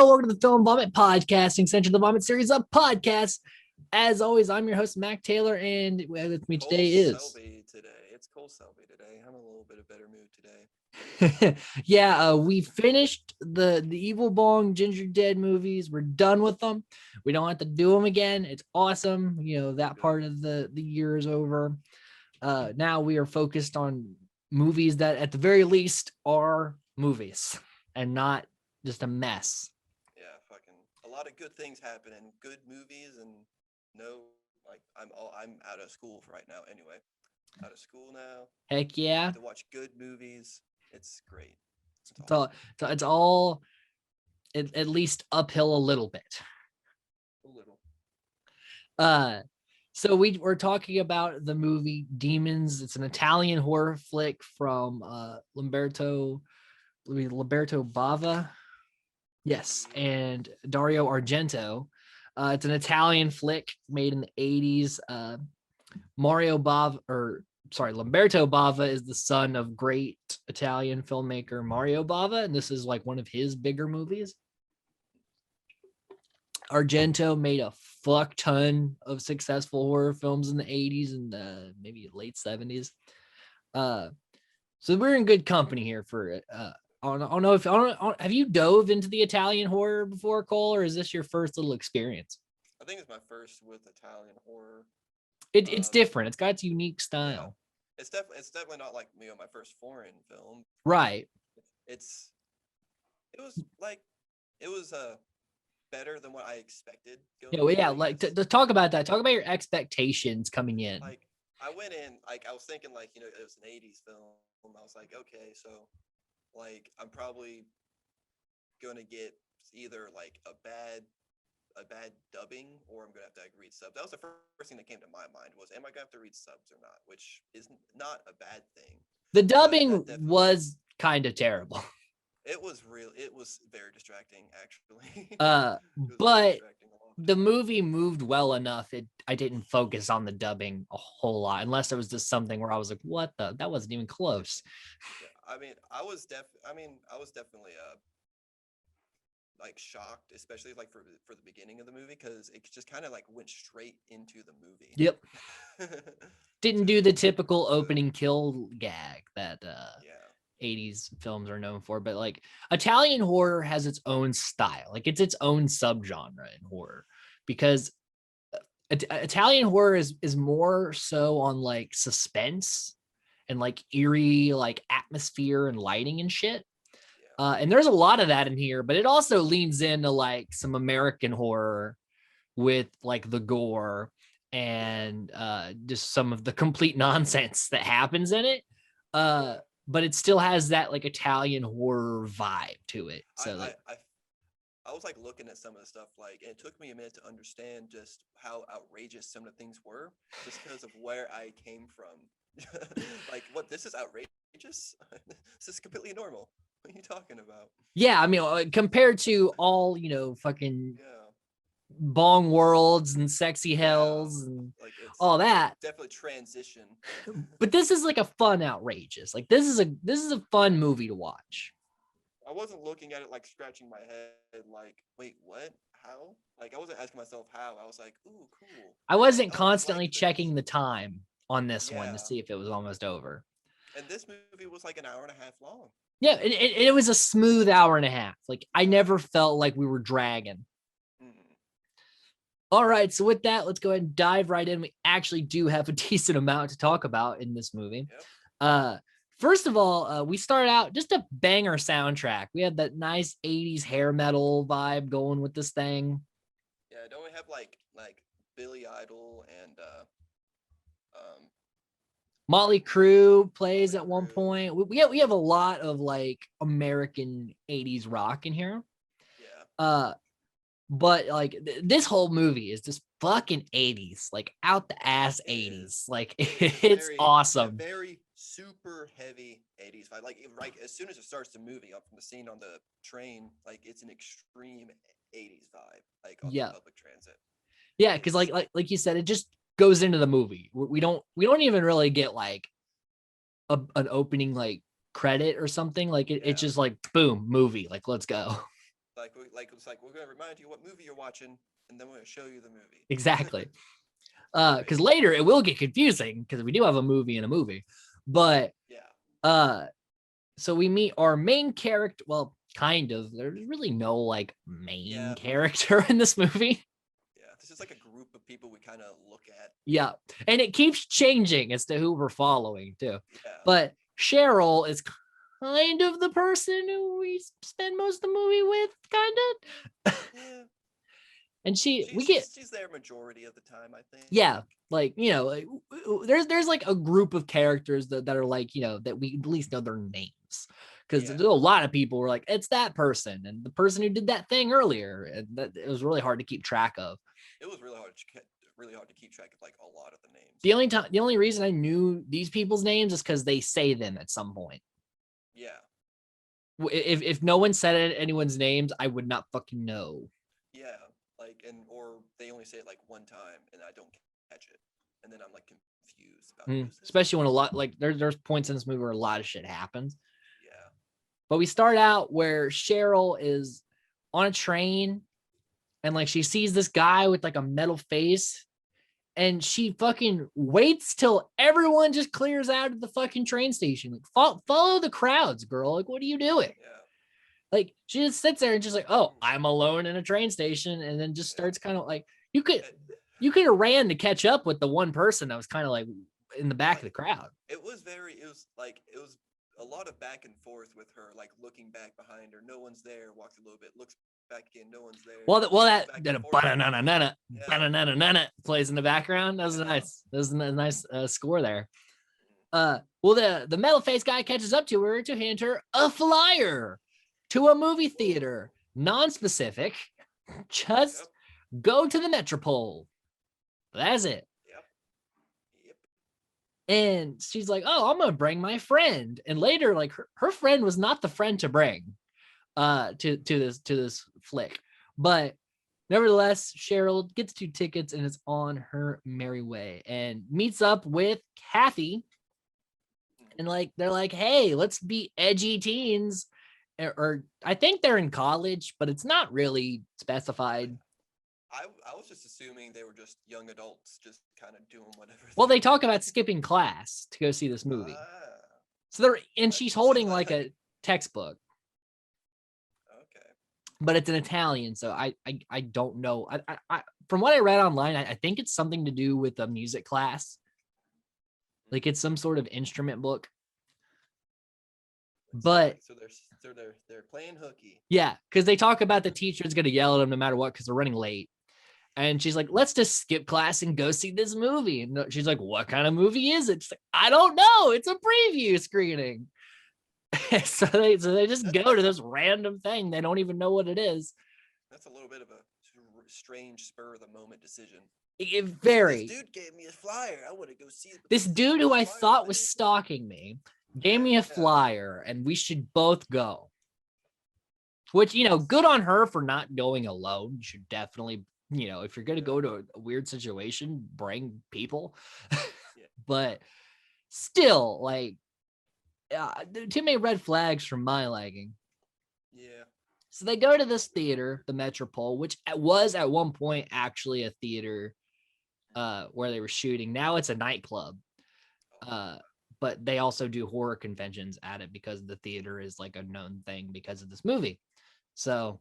Hello, welcome to the Film Vomit Podcasting Center, the Vomit series of podcasts. As always, I'm your host, Mac Taylor, and with me today is... It's Cole Selby today. I'm in a little bit of better mood today. We finished the Evil Bong Ginger Dead movies. We're done with them. We don't have to do them again. It's awesome. You know, that part of the year is over. Now we are focused on movies that at the very least are movies and not just a mess. Yeah, fucking a lot of good things happen in good movies, and I'm out of school right now anyway. Out of school now. Heck yeah. To watch good movies. It's great. It's all at least uphill a little bit. A little. So we're talking about the movie Demons. It's an Italian horror flick from Lamberto Bava. Yes, and Dario Argento. It's an Italian flick made in the 80s. Lamberto Bava is the son of great Italian filmmaker Mario Bava, and this is like one of his bigger movies. Argento made a fuck ton of successful horror films in the 80s and maybe late 70s. So we're in good company here for it. I don't know if have you dove into the Italian horror before, Cole, or is this your first little experience? I think it's my first with Italian horror. It's different. It's got its unique style. Yeah. It's definitely not like my first foreign film. Right. It was better than what I expected. To talk about that. Talk about your expectations coming in. Like I went in, I was thinking it was an 80s film. I was like, okay, so I'm probably gonna get either like a bad dubbing, or I'm gonna have to read subs. That was the first thing that came to my mind was, am I gonna have to read subs or not? Which is not a bad thing. The dubbing was kind of terrible. It was very distracting, actually. But the movie moved well enough. I didn't focus on the dubbing a whole lot, unless there was just something where I was like, "What the? That wasn't even close." Yeah, I was definitely shocked, especially for the beginning of the movie, because it just kind of went straight into the movie. Yep. Didn't do the typical opening kill gag that 80s films are known for, but Italian horror has its own style. It's its own subgenre in horror, because Italian horror is more so on suspense and eerie atmosphere and lighting and shit. And there's a lot of that in here, but it also leans into some American horror with the gore and just some of the complete nonsense that happens in it. But it still has that Italian horror vibe to it. So I was looking at some of the stuff, and it took me a minute to understand just how outrageous some of the things were, just because of where I came from. What, this is outrageous? This is completely normal. What are you talking about? Yeah, I mean, compared to all fucking bong worlds and sexy hells and all that, definitely transition. But this is a fun outrageous. This is a fun movie to watch. I wasn't looking at it scratching my head wait, what? How? I wasn't asking myself how. I was like, ooh, cool. I wasn't constantly checking the time on this one to see if it was almost over. And this movie was an hour and a half long. Yeah, it was a smooth hour and a half. I never felt like we were dragging. All right, so with that, let's go ahead and dive right in. We actually do have a decent amount to talk about in this movie. Yep. First of all, we start out just a banger soundtrack. We had that nice 80s hair metal vibe going with this thing. Yeah, don't we have Billy Idol and Motley Crue plays at one point. We have a lot of American 80s rock in here. Yeah. But this whole movie is just fucking 80s, out the ass 80s. It's awesome. Very super heavy 80s vibe. As soon as it starts the movie, up from the scene on the train, it's an extreme 80s vibe, on the public transit. Yeah, because like you said, it just goes into the movie. We don't even really get an opening credit or something. It's just boom, movie. Let's go. It's like we're gonna remind you what movie you're watching, and then we're gonna show you the movie. Exactly. Because later it will get confusing because we do have a movie and a movie. But yeah. So we meet our main character. Well, kind of. There's really no like main character in this movie. Yeah, this is like a group of people we kind of look at. Yeah, and it keeps changing as to who we're following too. Yeah. But Cheryl is kind of the person who we spend most of the movie with, kind of. Yeah. And she's there majority of the time, I think. Yeah, like like there's like a group of characters that are like that we at least know their names, because there's a lot of people who are like, it's that person and the person who did that thing earlier, and that it was really hard to keep track of. It was really hard to keep track of like a lot of the names. The only reason I knew these people's names is because they say them at some point. Yeah. If no one said anyone's names, I would not fucking know. Yeah. Or they only say it like one time and I don't catch it, and then I'm like confused about especially when a lot like there's points in this movie where a lot of shit happens. Yeah. But we start out where Cheryl is on a train and like she sees this guy with like a metal face, and she fucking waits till everyone just clears out of the fucking train station. Like follow the crowds, girl. Like, what are you doing? Yeah. Like, she just sits there and just like, oh, I'm alone in a train station, and then just starts kind of like, you could have ran to catch up with the one person that was kind of like in the back of the crowd. It was a lot of back and forth with her, like looking back behind her. No one's there. Walks a little bit, looks back again. No one's there. That banana plays in the background. That was nice. That was a nice score there. Well, the metal face guy catches up to her to hand her a flyer to a movie theater, non-specific. Just go to the Metropole. That's it. Yep. And she's like, oh, I'm gonna bring my friend. And later, like her friend was not the friend to bring to this flick. But nevertheless, Cheryl gets 2 tickets and is on her merry way and meets up with Kathy. And like they're like, hey, let's be edgy teens. Or I think they're in college, but it's not really specified. I was just assuming they were just young adults, just kind of doing whatever. Well, they talk about skipping class to go see this movie. So she's holding like a textbook. Okay. But it's in Italian, so I don't know. I from what I read online, I think it's something to do with a music class. Like it's some sort of instrument book. But so they're playing hooky. Yeah, because they talk about the teacher's gonna yell at them no matter what because they're running late. And she's like, let's just skip class and go see this movie. And she's like, what kind of movie is it? She's like, I don't know. It's a preview screening. so they just go to this random thing. They don't even know what it is. That's a little bit of a strange spur of the moment decision. Very. This dude gave me a flyer. I want to go see it. This dude who I thought was stalking me gave me a flyer, and we should both go. Which, good on her for not going alone. You should definitely, if you're going to go to a weird situation, bring people. But still, like, too many red flags from my liking. Yeah. So they go to this theater, the Metropole, which was at one point actually a theater where they were shooting. Now it's a nightclub. But they also do horror conventions at it because the theater is like a known thing because of this movie. So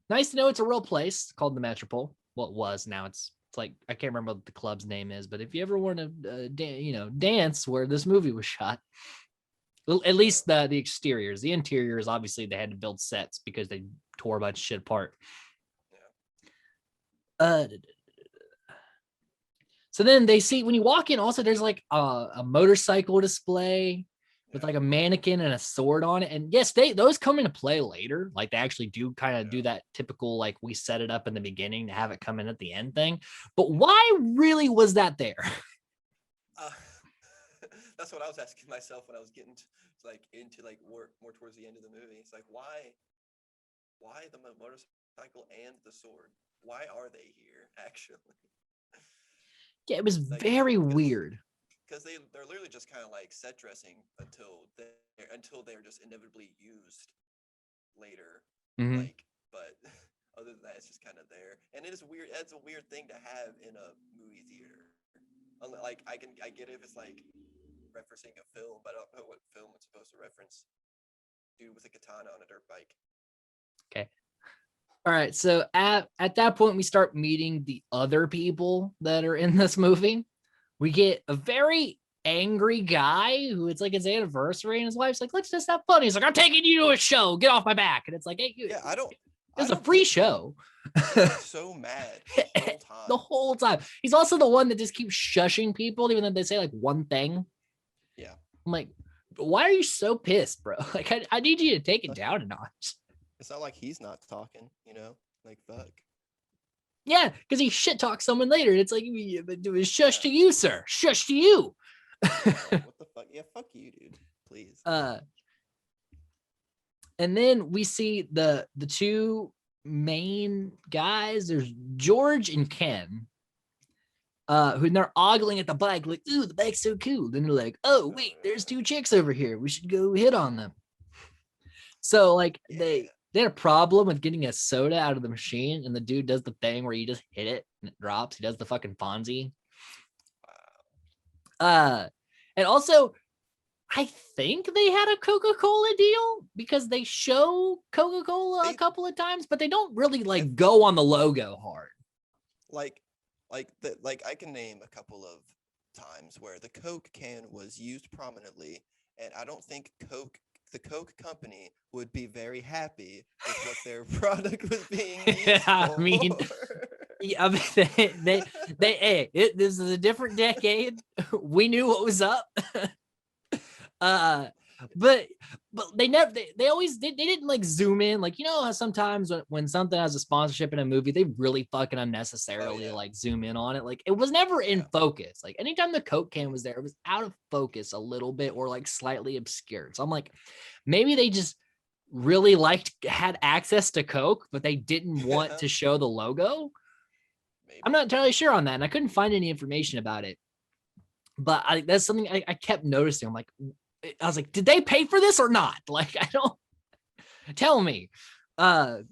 nice to know it's a real place called the Metropole. Well, it was. Now it's like, I can't remember what the club's name is, but if you ever want to, dance where this movie was shot, at least the exteriors, the interiors, obviously they had to build sets because they tore a bunch of shit apart. So then they see, when you walk in, also there's like a motorcycle display with like a mannequin and a sword on it. And yes, those come into play later. Like they actually do kind of do that typical, like we set it up in the beginning to have it come in at the end thing. But why really was that there? That's what I was asking myself when I was getting into more towards the end of the movie. It's like, why the motorcycle and the sword? Why are they here actually? Yeah, it was very weird. Because they're literally just kind of like set dressing until they're just inevitably used later. Mm-hmm. But other than that, it's just kind of there. And it is weird. It's a weird thing to have in a movie theater. Like I get it if it's like referencing a film, but I don't know what film it's supposed to reference. Dude with a katana on a dirt bike. Okay. All right. So at that point, we start meeting the other people that are in this movie. We get a very angry guy who it's like his anniversary, and his wife's like, let's just have fun. He's like, I'm taking you to a show. Get off my back. And it's like, hey, I don't. It's a free show. He's so mad the whole time. The whole time. He's also the one that just keeps shushing people, even though they say like one thing. Yeah. I'm like, why are you so pissed, bro? Like, I need you to take it down a notch. It's not like he's not talking, you know? Like, fuck. Yeah, because he shit talks someone later. And it's like, do a shush to you, sir. Shush to you. What the fuck? Yeah, fuck you, dude. Please. And then we see the two main guys. There's George and Ken, who they're ogling at the bike, like, ooh, the bike's so cool. Then they're like, oh, wait, there's two chicks over here. We should go hit on them. So, like, they had a problem with getting a soda out of the machine, and the dude does the thing where you just hit it and it drops. He does the fucking Fonzie. And also, I think they had a Coca-Cola deal because they show Coca-Cola a couple of times, but they don't really like go on the logo hard. Like I can name a couple of times where the Coke can was used prominently, and I don't think the Coke company would be very happy with what their product was being used for. This is a different decade. We knew what was up. But they never, they always did. They didn't like zoom in. Like, you know how sometimes when something has a sponsorship in a movie, they really fucking unnecessarily like zoom in on it. Like, it was never in focus. Like, anytime the Coke can was there, it was out of focus a little bit or like slightly obscured. So I'm like, maybe they just really had access to Coke, but they didn't want to show the logo. Maybe. I'm not entirely sure on that, and I couldn't find any information about it. But that's something I kept noticing. I'm like, I was like, did they pay for this or not? Like, I don't. Tell me. I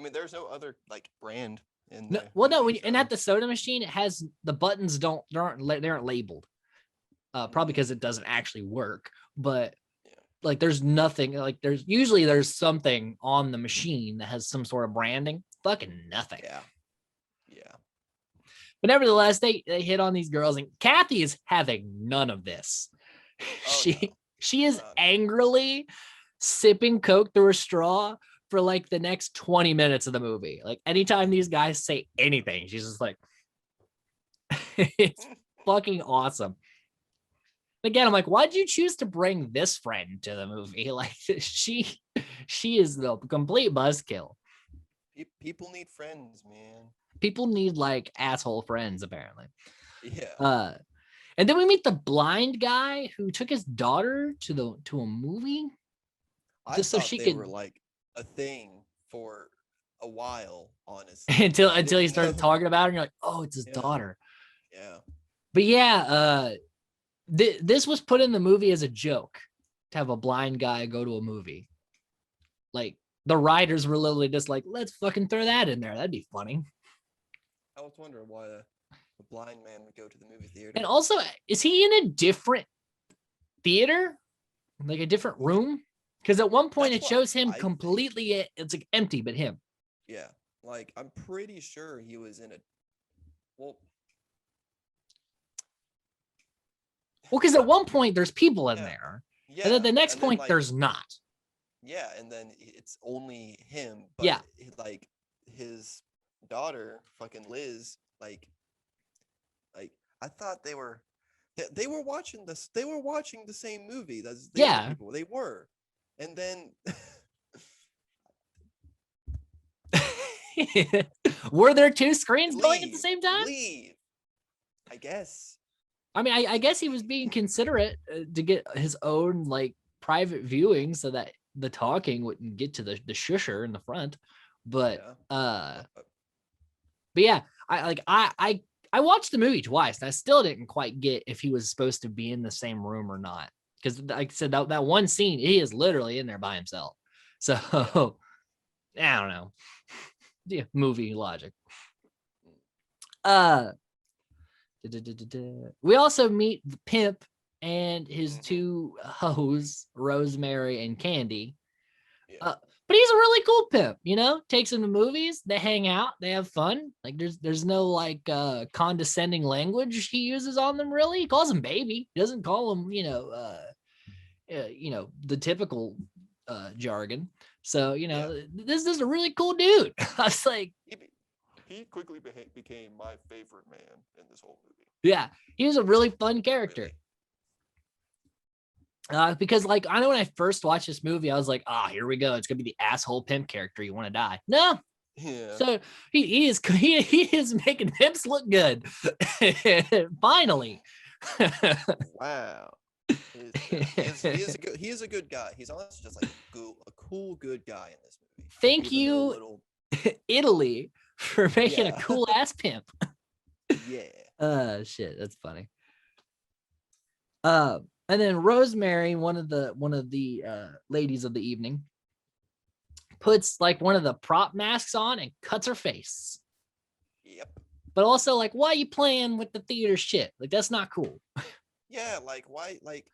mean, there's no other like brand in there. Well, no. And at the soda machine, it has the buttons they aren't labeled. Probably because it doesn't actually work. But like, there's nothing. Like, there's something on the machine that has some sort of branding. Fucking nothing. Yeah. But nevertheless, they hit on these girls, and Kathy is having none of this. She is angrily sipping Coke through a straw for like the next 20 minutes of the movie. Like, anytime these guys say anything, she's just like, it's fucking awesome. Again, I'm like, why'd you choose to bring this friend to the movie? Like, she is the complete buzzkill. People need friends, man. People need like asshole friends, apparently. Yeah. And then we meet the blind guy who took his daughter to a movie. Just so she could, were like a thing for a while, honestly. until he started talking about it, and you're like, oh, it's his daughter. Yeah. But this was put in the movie as a joke to have a blind guy go to a movie. Like, the writers were literally just like, let's fucking throw that in there. That'd be funny. I was wondering why the blind man would go to the movie theater. And also, is he in a different theater? Like a different room? Because at one point it shows him completely, it's like empty, but him. Yeah. Like, I'm pretty sure he was in well, because at one point there's people in there. Yeah. And then the next point, like, there's not. Yeah, and then it's only him. But like, his daughter, fucking Liz, like I thought they were watching this. They were watching the same movie. People. They were, and then were there two screens going at the same time? I guess. I mean, I guess he was being considerate to get his own like private viewing so that the talking wouldn't get to the shusher in the front. But yeah, I watched the movie twice, and I still didn't quite get if he was supposed to be in the same room or not. Because, like I said, that one scene, he is literally in there by himself. So, I don't know. Yeah, movie logic. Uh, we also meet the pimp and his two hoes, Rosemary and Candy. Yeah. But he's a really cool pimp, you know, takes him to movies, they hang out, they have fun. Like there's no like condescending language he uses on them really. He calls him baby. He doesn't call him, the typical jargon. So, this is a really cool dude. I was like, he quickly became my favorite man in this whole movie. Yeah, he was a really fun character. Really. Because like I know when I first watched this movie, I was like, here we go. It's gonna be the asshole pimp character. You want to die? No. Yeah. So he is making pimps look good. Finally. Wow. He is a good guy. He's honestly just like a cool good guy in this movie. Thank you, Italy, for making a cool ass pimp. Yeah. Shit, that's funny. And then Rosemary, one of the ladies of the evening, puts like one of the prop masks on and cuts her face. Yep. But also, like, why are you playing with the theater shit? Like, that's not cool. Yeah, like why? Like,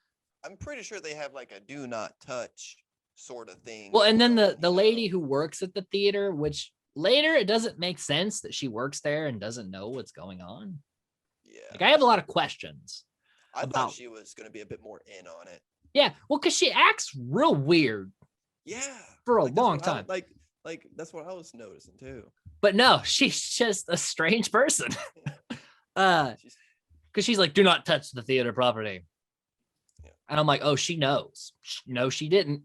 I'm pretty sure they have like a do not touch sort of thing. Well, and then the lady who works at the theater, which later it doesn't make sense that she works there and doesn't know what's going on. Yeah. Like, I have a lot of questions. I thought she was going to be a bit more in on it. Yeah, well, because she acts real weird. Yeah. For a long time. Like that's what I was noticing too. But no, she's just a strange person. Because she's like, do not touch the theater property. Yeah. And I'm like, oh, she knows. No, she didn't.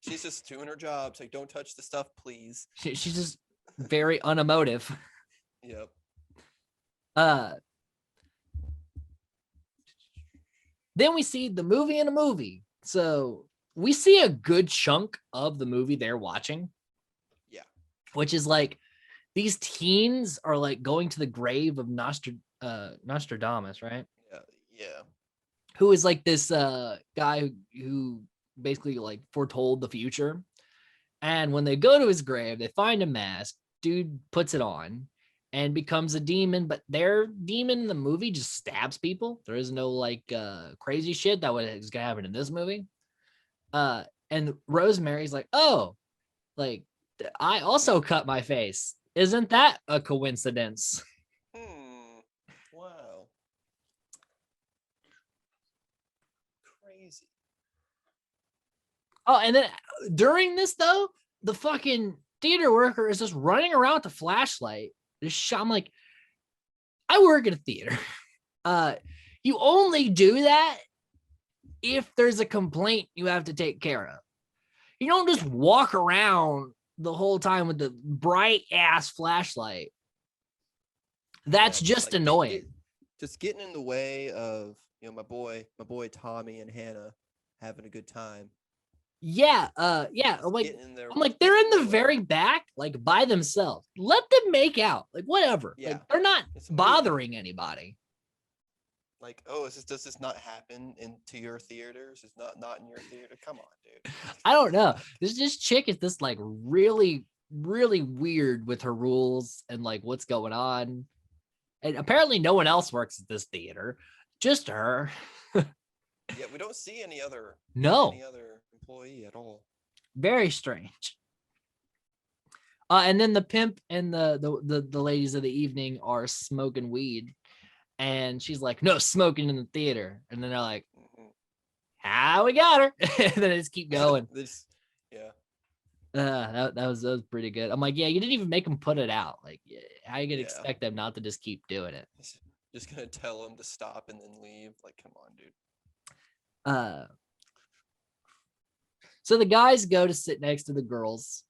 She's just doing her job. It's like, don't touch the stuff, please. She's just very unemotive. Yep. Then we see the movie in a movie. So we see a good chunk of the movie they're watching. Yeah. Which is like, these teens are like going to the grave of Nostradamus, right? Yeah. Who is like this guy who basically like foretold the future. And when they go to his grave, they find a mask. Dude puts it on and becomes a demon, but their demon in the movie just stabs people. There is no like crazy shit that was gonna happen in this movie. And Rosemary's like, oh, like I also cut my face. Isn't that a coincidence? Wow. Crazy. Oh, and then during this though, the fucking theater worker is just running around with the flashlight. I'm like, I work at a theater. You only do that if there's a complaint you have to take care of. You don't just walk around the whole time with the bright ass flashlight. That's just like, annoying. Just getting in the way of, my boy Tommy and Hannah having a good time. Yeah, I'm like they're in the very back, like by themselves. Let them make out, like whatever. Yeah. Like they're not bothering anybody. Like, does this not happen into your theaters? It's not in your theater. Come on, dude. I don't know. This chick is this like really, really weird with her rules and like what's going on. And apparently no one else works at this theater, just her. Yeah, we don't see any other employee at all. Very strange. And then the pimp and the ladies of the evening are smoking weed, and she's like, "No smoking in the theater." And then they're like, we got her." And then they just keep going. That was pretty good. I'm like, yeah, you didn't even make them put it out. Like, how you gonna expect them not to just keep doing it? Just gonna tell them to stop and then leave. Like, come on, dude. So the guys go to sit next to the girls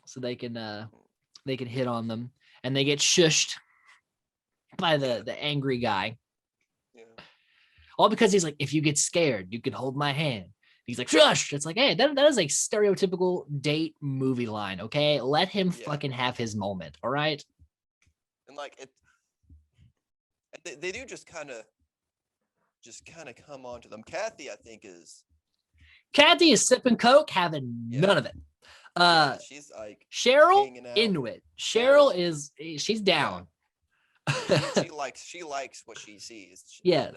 so they can hit on them, and they get shushed by the angry guy. Yeah. All because he's like, if you get scared, you can hold my hand. He's like, shush. It's like, hey, that is a stereotypical date movie line. Okay, let him fucking have his moment. All right. And like they do just kind of come on to them. Kathy is sipping Coke, having none of it. Uh, she's like Cheryl hanging out. into it. Cheryl is she's down. She likes what she sees. Yes.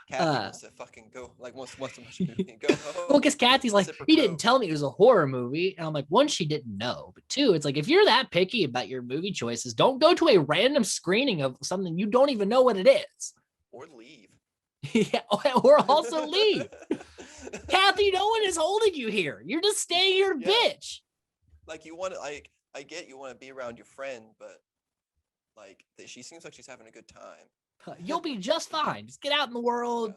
Kathy wants to fucking go, like wants to watch a movie and go home. Well, because Kathy's like, he didn't tell me it was a horror movie. And I'm like, one, she didn't know. But two, it's like, if you're that picky about your movie choices, don't go to a random screening of something you don't even know what it is. Or leave. Yeah, or also leave. Kathy, no one is holding you here. You're just staying here, bitch. Like, you want to, like, I get you want to be around your friend, but like, she seems like she's having a good time. You'll be just fine. Just get out in the world.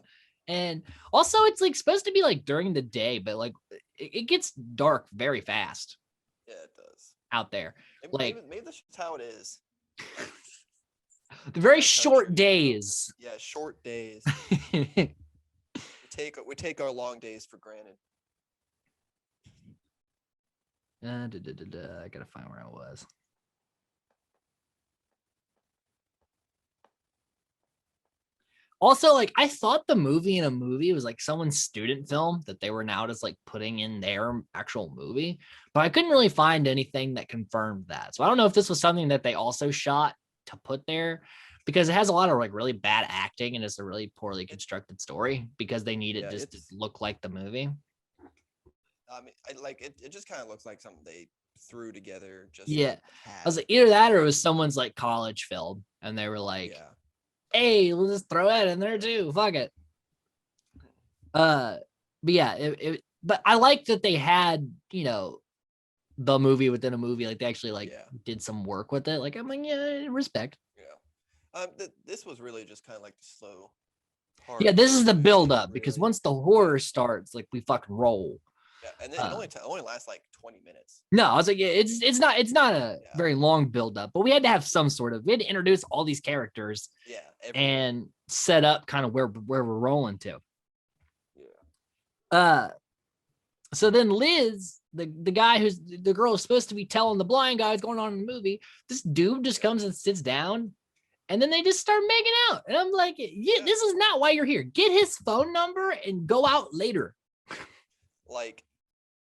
Yeah. And also, it's like supposed to be like during the day, but like it gets dark very fast. Yeah, it does. Out there. Maybe that's just how it is. The very short days. Yeah, short days. we take our long days for granted. I gotta find where I was. Also, like, I thought the movie in a movie was like someone's student film that they were now just like putting in their actual movie, but I couldn't really find anything that confirmed that. So I don't know if this was something that they also shot to put there, because it has a lot of like really bad acting and it's a really poorly constructed story because they need it just to look like the movie. I mean, it just kind of looks like something they threw together. Just I was like, either that or it was someone's like college film and they were like, hey, we'll just throw that in there too. Fuck it. But yeah, but I like that they had, you know, the movie within a movie. Like they actually did some work with it. Like, I'm like, yeah, respect. Yeah. This was really just kind of like the slow part. Yeah, this is the build up, because once the horror starts, like we fucking roll. Yeah, and then it only lasts like 20 minutes. No, I was like, it's not a very long build up, but we had to have some sort of, we had to introduce all these characters. Yeah. And set up kind of where we're rolling to. Yeah. So then Liz, the guy who's the girl is supposed to be telling the blind guy what's going on in the movie, this dude just comes and sits down, and then they just start making out. And I'm like, yeah, this is not why you're here. Get his phone number and go out later. Like,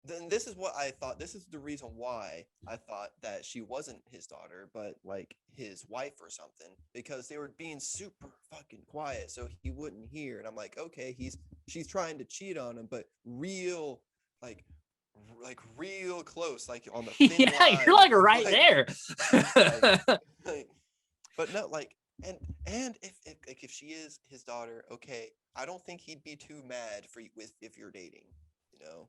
then this is what I thought. This is the reason why I thought that she wasn't his daughter, but like his wife or something, because they were being super fucking quiet so he wouldn't hear. And I'm like, okay, she's trying to cheat on him, but real real close, like on the thin line. You're like right there. But no, like, and if she is his daughter, okay, I don't think he'd be too mad if you're dating, you know.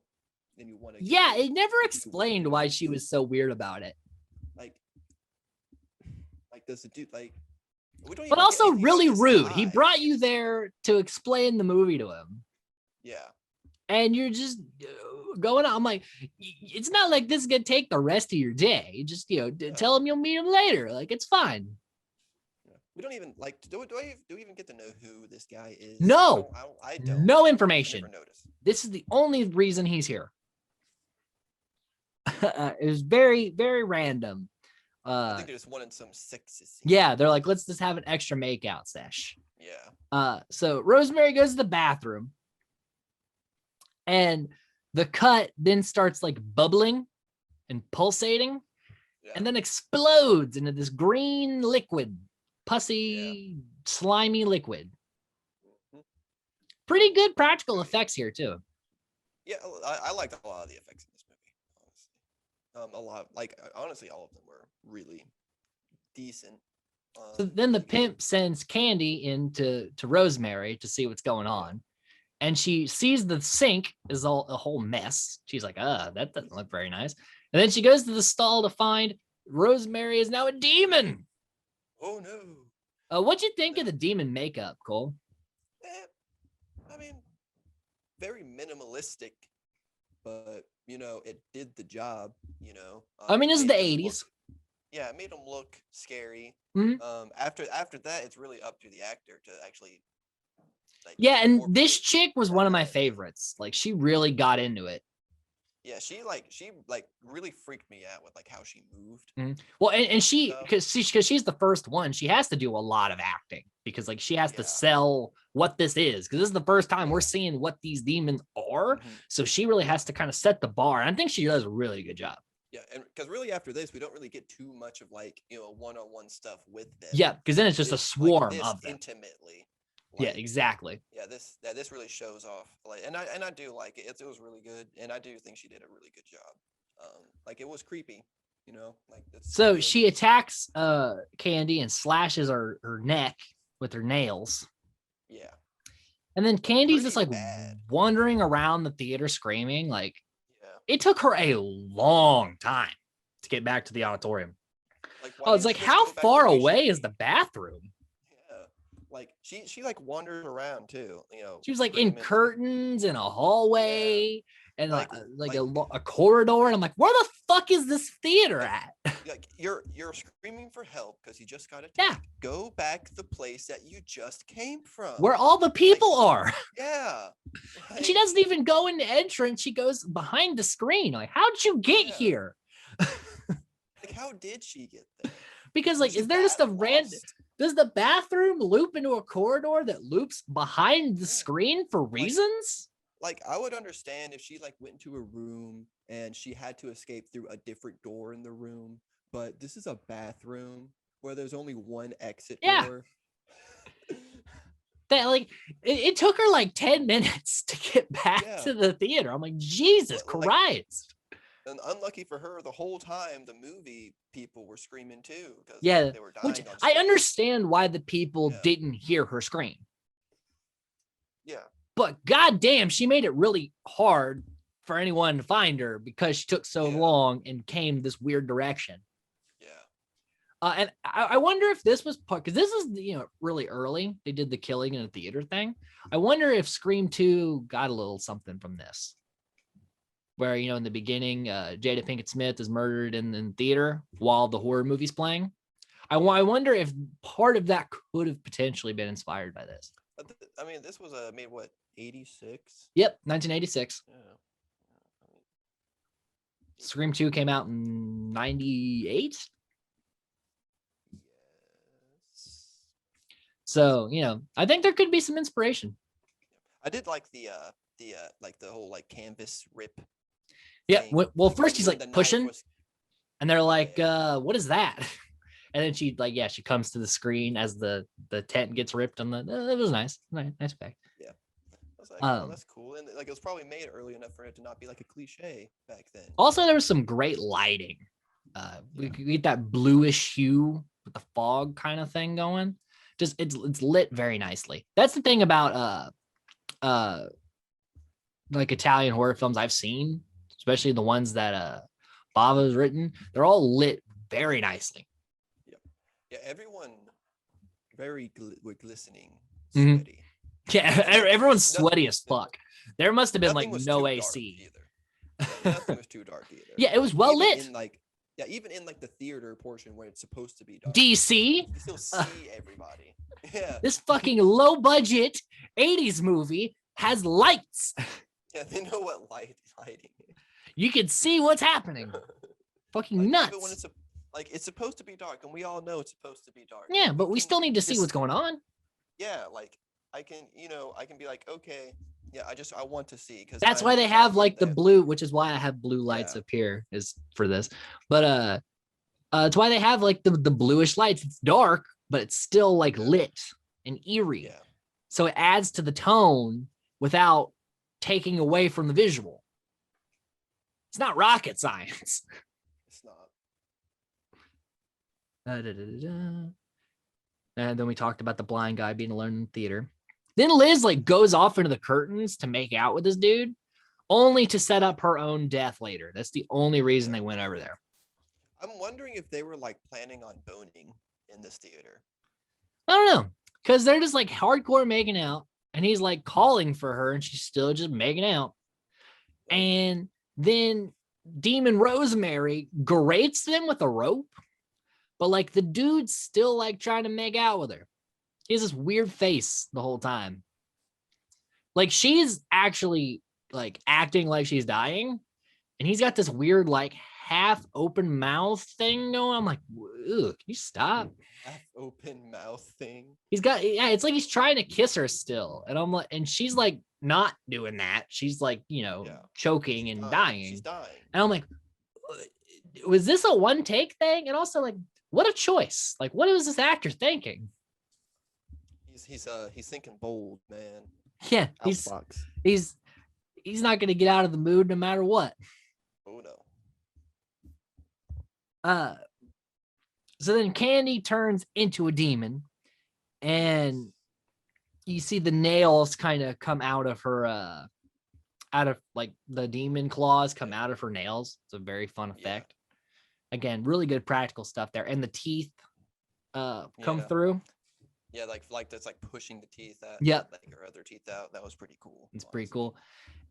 Then you want to. Yeah, it never explained why she was so weird about it. Like does the dude like? But also really rude. He brought you there to explain the movie to him. Yeah. And you're just going on. I'm like, it's not like this is gonna take the rest of your day. Just tell him you'll meet him later. Like, it's fine. We don't even like. Do we even get to know who this guy is? No, I don't. No information. I never noticed. This is the only reason he's here. It was very, very random. I think they just wanted some sexy scene. Yeah, they're like, let's just have an extra makeout sesh. Yeah. So Rosemary goes to the bathroom, and the cut then starts like bubbling and pulsating, and then explodes into this green liquid, pussy, slimy liquid. Pretty good practical effects here too. Yeah, I liked a lot of the effects in this movie. Honestly, a lot. Like, honestly, all of them were really decent. So then the pimp sends Candy into Rosemary to see what's going on, and she sees the sink is a whole mess. She's like, that doesn't look very nice. And then she goes to the stall to find Rosemary is now a demon. Oh no! What'd you think of the demon makeup, Cole? I mean, very minimalistic, but it did the job. I mean, it's the 80s. Yeah, it made them look scary. Mm-hmm. After that, it's really up to the actor to actually. Yeah, and this chick was one of my favorites. Like, she really got into it. Yeah, she really freaked me out with like how she moved. Mm-hmm. Well, and she because she's the first one, she has to do a lot of acting because like she has to sell what this is, because this is the first time we're seeing what these demons are. Mm-hmm. So she really has to kind of set the bar. And I think she does a really good job. Yeah, and because really after this, we don't really get too much of like one-on-one stuff with them. Yeah, because then it's just a swarm this of them. Intimately. Yeah, exactly. Yeah, this really shows off. Like, and I do like it. It was really good, and I do think she did a really good job. Like it was creepy, like that's So good. she attacks Candy and slashes her neck with her nails. Yeah. And then Candy's just like bad. wandering around the theater screaming. Like, yeah. It took her a long time to get back to the auditorium. Like, I was like, how far away is the bathroom? Yeah. Like she like wandered around too, She was like in curtains in a hallway and like a corridor. And I'm like, where the fuck is this theater at? Like you're screaming for help because you just got attacked. Yeah. Go back to the place that you just came from. Where all the people are. Yeah. And she doesn't even go in the entrance. She goes behind the screen. Like, how'd you get here? Like, how did she get there? Because like, is there just a random... Does the bathroom loop into a corridor that loops behind the screen for reasons? Like, I would understand if she like went into a room and she had to escape through a different door in the room, but this is a bathroom where there's only one exit door. That like it took her like 10 minutes to get back to the theater. I'm like, Jesus Christ. And unlucky for her, the whole time the movie people were screaming too because they were dying. Which I understand why the people didn't hear her scream. Yeah. But goddamn, she made it really hard for anyone to find her because she took so long and came this weird direction. Yeah. And I wonder if this was part, because this is really early. They did the killing in a theater thing. I wonder if Scream 2 got a little something from this. Where, in the beginning, Jada Pinkett Smith is murdered in theater while the horror movie's playing. I wonder if part of that could have potentially been inspired by this. I mean, this was made, what, 86? Yep, 1986. Yeah. Scream 2 came out in 98? Yes. So, I think there could be some inspiration. I did like the whole, like, canvas rip. Yeah, well, first he's, like, pushing, and they're like, what is that? And then she, like, she comes to the screen as the tent gets ripped on the, it was nice effect. Yeah. I was like, oh, that's cool. And, like, it was probably made early enough for it to not be, like, a cliche back then. Also, there was some great lighting. We get that bluish hue with the fog kind of thing going. Just, it's lit very nicely. That's the thing about, like, Italian horror films I've seen, especially the ones that Bava's written. They're all lit very nicely. Yeah, everyone very glistening, sweaty. Yeah, everyone's sweaty as fuck. There must have been like no AC. Nothing was too dark either. Yeah, it was well lit. Even in like the theater portion where it's supposed to be dark. DC. You still see everybody. Yeah. This fucking low budget 80s movie has lights. Yeah, they know what lighting is. You can see what's happening. Fucking nuts. Even when it's supposed to be dark, and we all know it's supposed to be dark. Yeah, but we still need to see what's going on. Yeah, like I can be like, okay, yeah, I want to see, because that's why they have like the blue, which is why I have blue lights up here is for this. But it's why they have like the bluish lights. It's dark, but it's still like lit and eerie. Yeah. So it adds to the tone without taking away from the visual. It's not rocket science. It's not. And then we talked about the blind guy being alone in the theater. Then Liz like goes off into the curtains to make out with this dude, only to set up her own death later. That's the only reason they went over there. I'm wondering if they were like planning on boning in this theater. I don't know, because they're just like hardcore making out, and he's like calling for her, and she's still just making out. And then Demon Rosemary grates them with a rope, but like the dude's still like trying to make out with her. He has this weird face the whole time. Like she's actually like acting like she's dying, and he's got this weird like half open mouth thing going. I'm like, can you stop? Half open mouth thing. He's got, it's like he's trying to kiss her still, and I'm like, and she's like not doing that. She's like, choking and dying. She's dying. And I'm like, was this a one take thing? And also, like, what a choice! Like, what was this actor thinking? He's thinking bold, man. Yeah, Outbox. he's not gonna get out of the mood no matter what. Oh no. So then Candy turns into a demon, and you see the nails kind of come out of her, out of like the demon claws come out of her nails. It's a very fun effect. Again, really good practical stuff there, and the teeth come through. Yeah, like that's like pushing the teeth out. Yep. Like her other teeth out. That was pretty cool. It's pretty cool.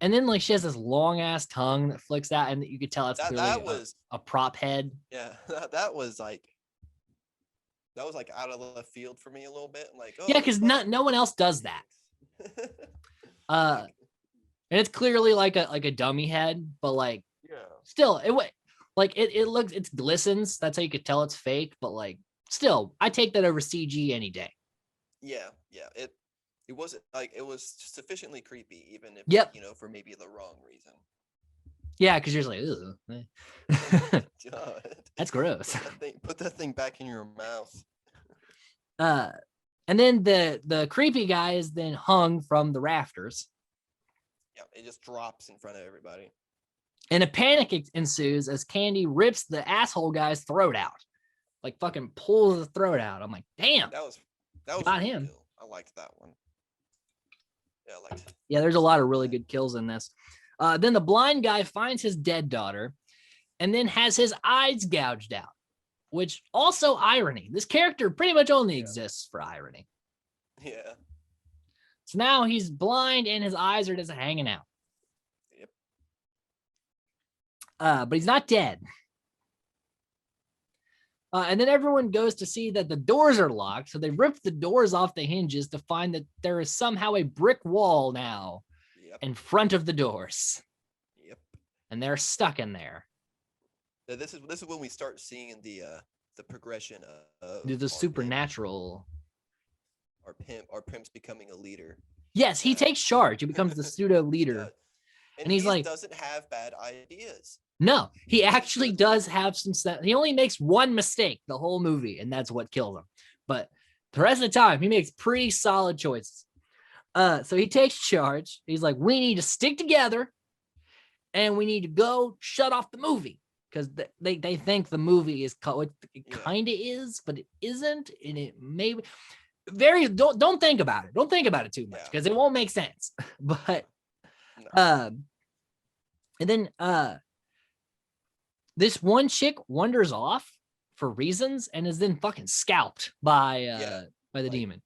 And then like she has this long ass tongue that flicks out, and you could tell it's clearly a prop head. Yeah, that was like out of left field for me a little bit. I'm like, oh yeah, because no one else does that. And it's clearly like a dummy head, but like still it glistens. That's how you could tell it's fake. But like still, I take that over CG any day. Yeah. It wasn't like it was sufficiently creepy, even if for maybe the wrong reason. Yeah, because you're just like, that's gross. Put that thing back in your mouth. And then the creepy guy is then hung from the rafters. Yeah, it just drops in front of everybody. And a panic ensues as Candy rips the asshole guy's throat out, like fucking pulls the throat out. I'm like, damn. That was not him. Cool. I liked that one. Yeah, I liked it. Yeah, there's a lot of really good kills in this. Then the blind guy finds his dead daughter and then has his eyes gouged out, which also irony. This character pretty much only exists for irony. Yeah. So now he's blind and his eyes are just hanging out. Yep. But he's not dead. And then everyone goes to see that the doors are locked. So they rip the doors off the hinges to find that there is somehow a brick wall now in front of the doors. Yep. And they're stuck in there. Now, this is when we start seeing the progression of the supernatural. Our pimp's becoming a leader. Yes, he takes charge. He becomes the pseudo leader. And he's like, doesn't have bad ideas. No, he actually does have some stuff. He only makes one mistake the whole movie, and that's what kills him. But the rest of the time, he makes pretty solid choices. So he takes charge. He's like, we need to stick together, and we need to go shut off the movie. Because they think the movie is it kind of is, but it isn't, and it maybe don't think about it. Don't think about it too much because it won't make sense. But and then this one chick wanders off for reasons and is then fucking scalped by the demon.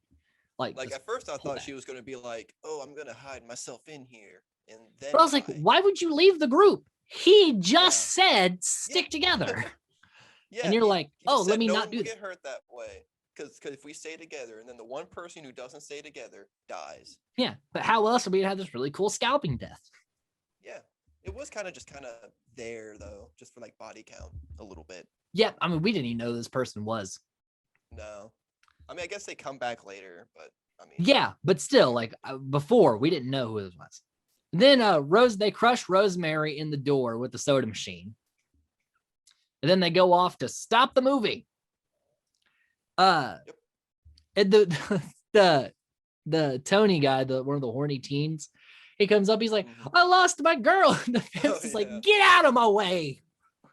Like at first I thought she was gonna be like, oh, I'm gonna hide myself in here, and then but I was like, why would you leave the group? He just said stick together. And you're like, oh, let me not do that. Get hurt that way. Because if we stay together, and then the one person who doesn't stay together dies. Yeah, but how else are we gonna have this really cool scalping death? Yeah, it was kind of there though, just for like body count a little bit. Yeah, I mean, we didn't even know who this person was. No, I mean, I guess they come back later, but I mean. Yeah, but still, like before, we didn't know who this was. Then they crush Rosemary in the door with the soda machine, and then they go off to stop the movie. And the Tony guy, one of the horny teens, he comes up, he's like, I lost my girl. And the fence is like, get out of my way.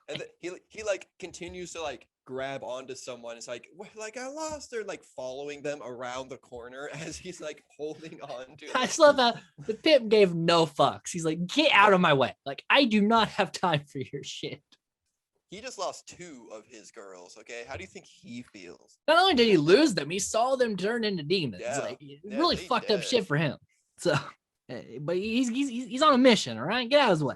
And then he like continues to like grab onto someone. It's like I lost her, like following them around the corner as he's like holding on to. I just love that the pimp gave no fucks. He's like, get out of my way. Like, I do not have time for your shit. He just lost 2 of his girls, okay? How do you think he feels? Not only did he lose them, he saw them turn into demons. Like, really fucked up shit for him. So, but he's on a mission, all right? Get out of his way.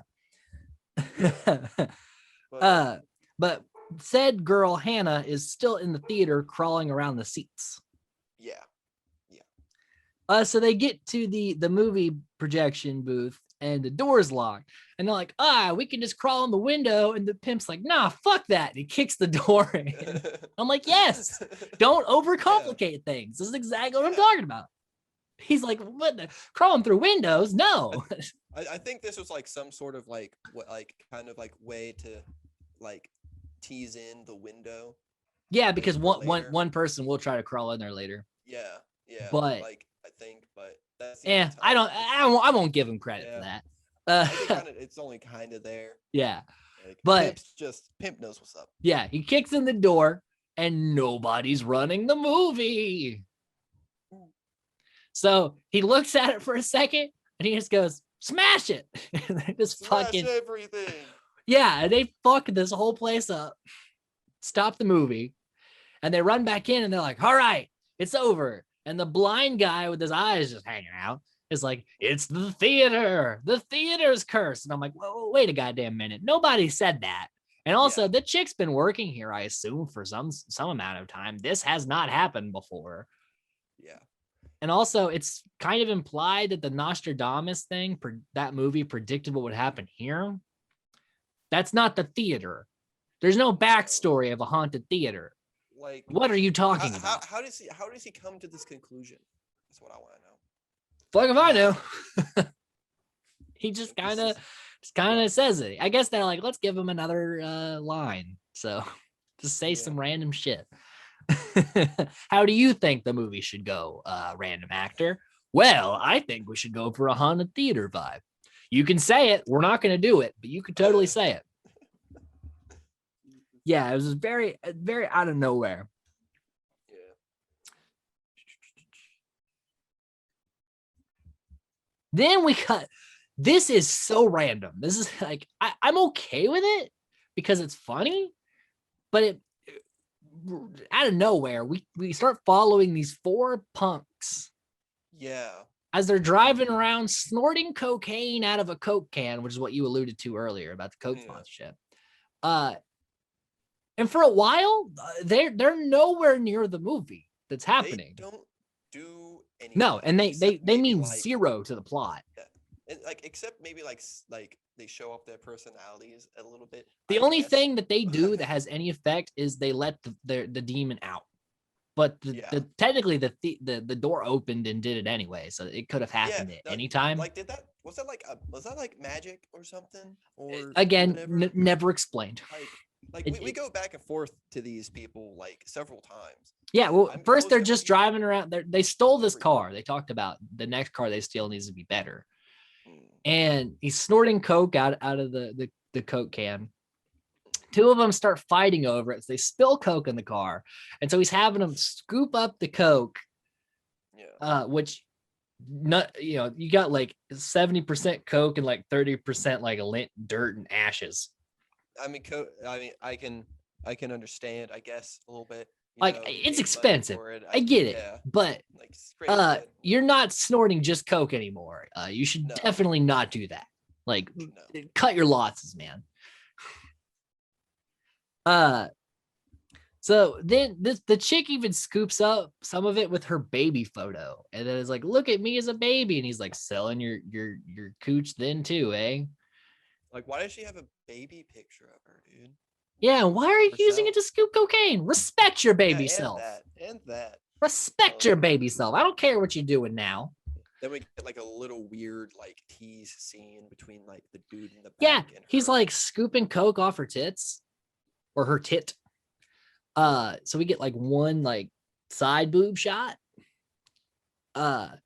But said girl, Hannah, is still in the theater crawling around the seats. Yeah. So they get to the movie projection booth, and the door's locked. And they're like, we can just crawl in the window. And the pimp's like, nah, fuck that. And he kicks the door in. I'm like, yes, don't overcomplicate things. This is exactly what I'm talking about. He's like, what? Crawling through windows? No. I think this was like some sort of like kind of like way to like tease in the window. Yeah, because for later. one person will try to crawl in there later. Yeah, yeah. But like I think, but that's the only time. I won't give him credit for that. I think it's only kind of there. Yeah, like, but Pimp knows what's up. Yeah, he kicks in the door and nobody's running the movie. So he looks at it for a second and he just goes, "Smash it!" And they just Smash everything. Yeah, and they fuck this whole place up. Stop the movie, and they run back in and they're like, "All right, it's over." And the blind guy with his eyes just hanging out is like, "It's the theater. The theater's cursed." And I'm like, "Whoa, wait a goddamn minute. Nobody said that." And also, the chick's been working here, I assume, for some amount of time. This has not happened before. Yeah. And also, it's kind of implied that the Nostradamus thing, that movie predicted what would happen here. That's not the theater. There's no backstory of a haunted theater. Like, what are you talking about? How does he come to this conclusion? That's what I want to know. Fuck if I know. He just kind of says it. I guess they're like, let's give him another line. So just say some random shit. How do you think the movie should go, random actor? Well, I think we should go for a haunted theater vibe. You can say it. We're not going to do it, but you could totally say it. Yeah, it was very, very out of nowhere. Yeah. Then we cut. This is so random. This is like, I'm okay with it because it's funny, but it out of nowhere, we start following these 4 punks. Yeah. As they're driving around snorting cocaine out of a Coke can, which is what you alluded to earlier about the Coke sponsorship. And for a while, they're nowhere near the movie that's happening. They don't do anything. No, and they mean zero to the plot. Yeah. And except maybe like they show off their personalities a little bit. The only thing that they do that has any effect is they let the demon out. But technically the door opened and did it anyway, so it could have happened at any time. Like, was that like magic or something? Or again, never explained. Like we go back and forth to these people like several times. Yeah, well, first they're just driving around. They stole this car. They talked about the next car they steal needs to be better. And he's snorting coke out of the Coke can. 2 of them start fighting over it. So they spill Coke in the car. And so he's having them scoop up the Coke, which you got like 70% Coke and like 30% like lint, dirt, and ashes. I mean, I can understand, I guess, a little bit. It's expensive. I get it, but you're not snorting just Coke anymore. You should definitely not do that. Like, cut your losses, man. So then the chick even scoops up some of it with her baby photo, and then it's like, "Look at me as a baby," and he's like, "Selling your cooch then too, eh?" Like, why does she have a baby picture of her, dude? Yeah, why are you using it to scoop cocaine? Respect your baby self. And that. Respect your baby self. I don't care what you're doing now. Then we get like a little weird like tease scene between like the dude in the back. Yeah, and he's like scooping coke off her tits, or her tit. So we get like one like side boob shot. And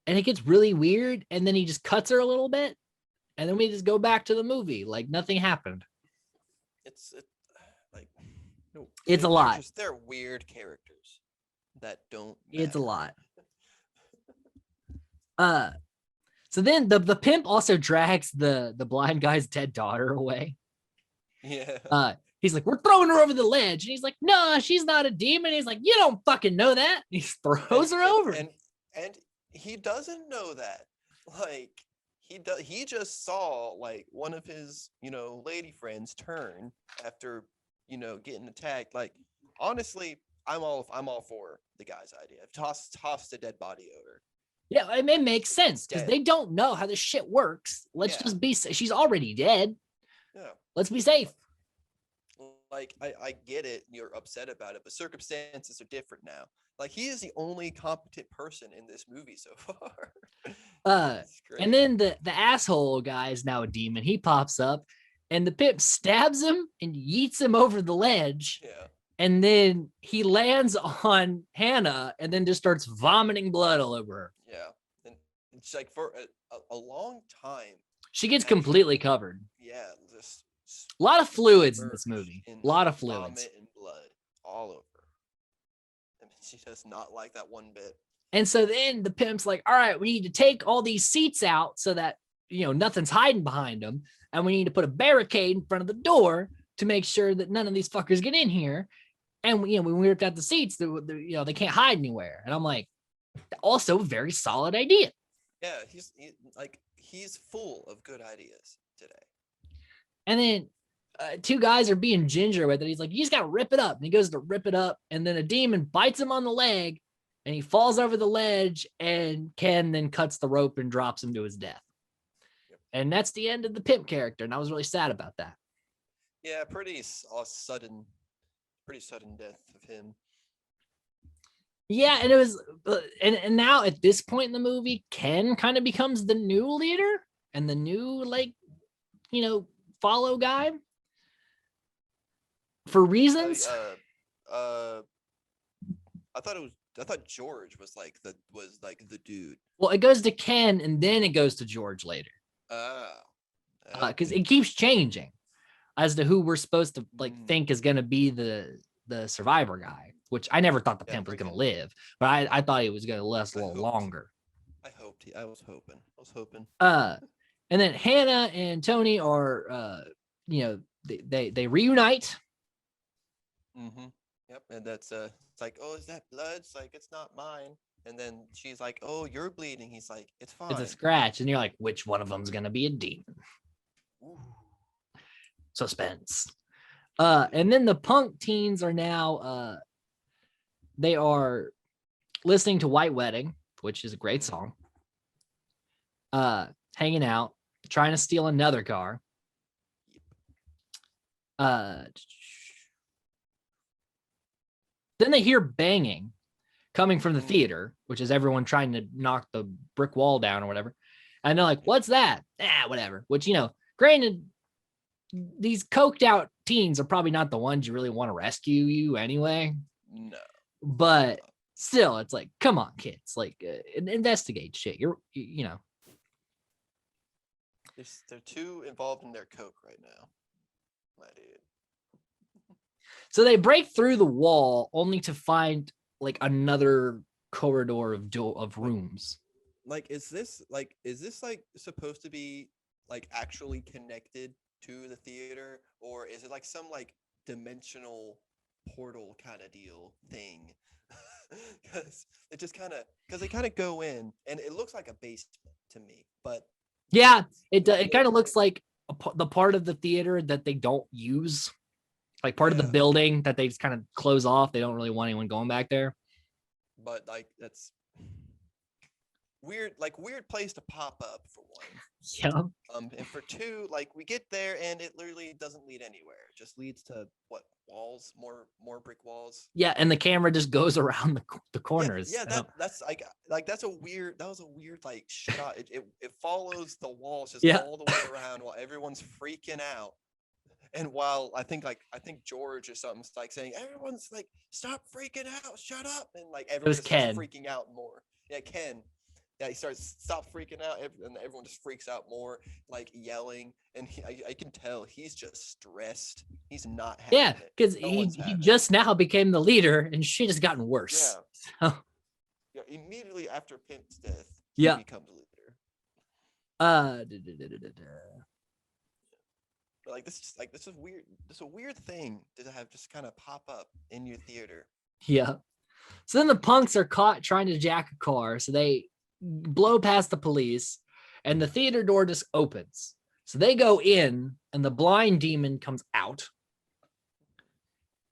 it gets really weird, and then he just cuts her a little bit, and then we just go back to the movie like nothing happened. It's a lot. They're weird characters that don't matter. It's a lot. So then the pimp also drags the blind guy's dead daughter away. Yeah. He's like, "We're throwing her over the ledge," and he's like, "No, she's not a demon." He's like, "You don't fucking know that." He throws her over, and he doesn't know that. Like, he just saw like one of his lady friends turn after getting attacked. Like, honestly, I'm all for the guy's idea. Toss the dead body over. Yeah, it makes sense because they don't know how this shit works. Let's just be. She's already dead. Yeah. Let's be safe. Like, I get it. You're upset about it, but circumstances are different now. Like, he is the only competent person in this movie so far. And then the asshole guy is now a demon. He pops up and the pimp stabs him and yeets him over the ledge. Yeah. And then he lands on Hannah and then just starts vomiting blood all over her. Yeah. And it's like for a long time. She gets completely covered. Yeah. Just a lot of fluids in this movie. A lot of fluids. Vomit and blood all over. I mean, she does not like that one bit. And so then the pimp's like, all right, we need to take all these seats out so that, nothing's hiding behind them. And we need to put a barricade in front of the door to make sure that none of these fuckers get in here. And, when we ripped out the seats, they can't hide anywhere. And I'm like, also very solid idea. Yeah, he's full of good ideas today. And then two guys are being ginger with it. He's like, you just got to rip it up. And he goes to rip it up. And then a demon bites him on the leg and he falls over the ledge. And Ken then cuts the rope and drops him to his death. Yep. And that's the end of the pimp character. And I was really sad about that. Yeah, pretty sudden death of him. Yeah, and it was, and now at this point in the movie, Ken kind of becomes the new leader and the new, follow guy for reasons. I thought George was the dude. Well, it goes to Ken and then it goes to George later. Because it keeps changing as to who we're supposed to think is going to be the survivor guy, which I never thought the pimp was going to live, but I thought he was going to last a little longer. I was hoping. And then Hannah and Tony are, they reunite. Mm-hmm. Yep. And that's it's like, oh, is that blood? It's like, it's not mine. And then she's like, oh, you're bleeding. He's like, it's fine. It's a scratch. And you're like, which one of them's going to be a demon? Ooh. Suspense. And then the punk teens are now, they are listening to White Wedding, which is a great song. Hanging out, trying to steal another car. Then they hear banging coming from the theater, which is everyone trying to knock the brick wall down or whatever. And they're like, what's that? Whatever. Which, granted, these coked out teens are probably not the ones you really want to rescue you anyway. No. But still, it's like, come on, kids. Investigate shit. They're too involved in their coke right now, my dude. So they break through the wall only to find another corridor of rooms. Is this supposed to be actually connected to the theater, or is it some dimensional portal kind of deal thing? Because they kind of go in and it looks like a basement to me, but yeah, it kind of looks like the part of the theater that they don't use, part of the building that they just kind of close off. They don't really want anyone going back there. But that's weird, weird place to pop up for one. Yeah. And for two, we get there and it literally doesn't lead anywhere. It just leads to what, walls, more brick walls. Yeah, and the camera just goes around the corners. Yeah, that's that's a weird shot. It follows the walls just all the way around while everyone's freaking out. And while I think George or something's saying, everyone's stop freaking out, shut up, and everyone's freaking out more. Yeah, Ken. Yeah, he starts stop freaking out, and everyone just freaks out more, yelling. And I can tell he's just stressed. He's not happy. Yeah, because he just now became the leader, and shit has gotten worse. Yeah. So. Yeah. Immediately after Pimp's death, he becomes leader. But this is weird. This is a weird thing to have just kind of pop up in your theater. Yeah. So then the punks are caught trying to jack a car, so they blow past the police, and the theater door just opens. So they go in, and the blind demon comes out.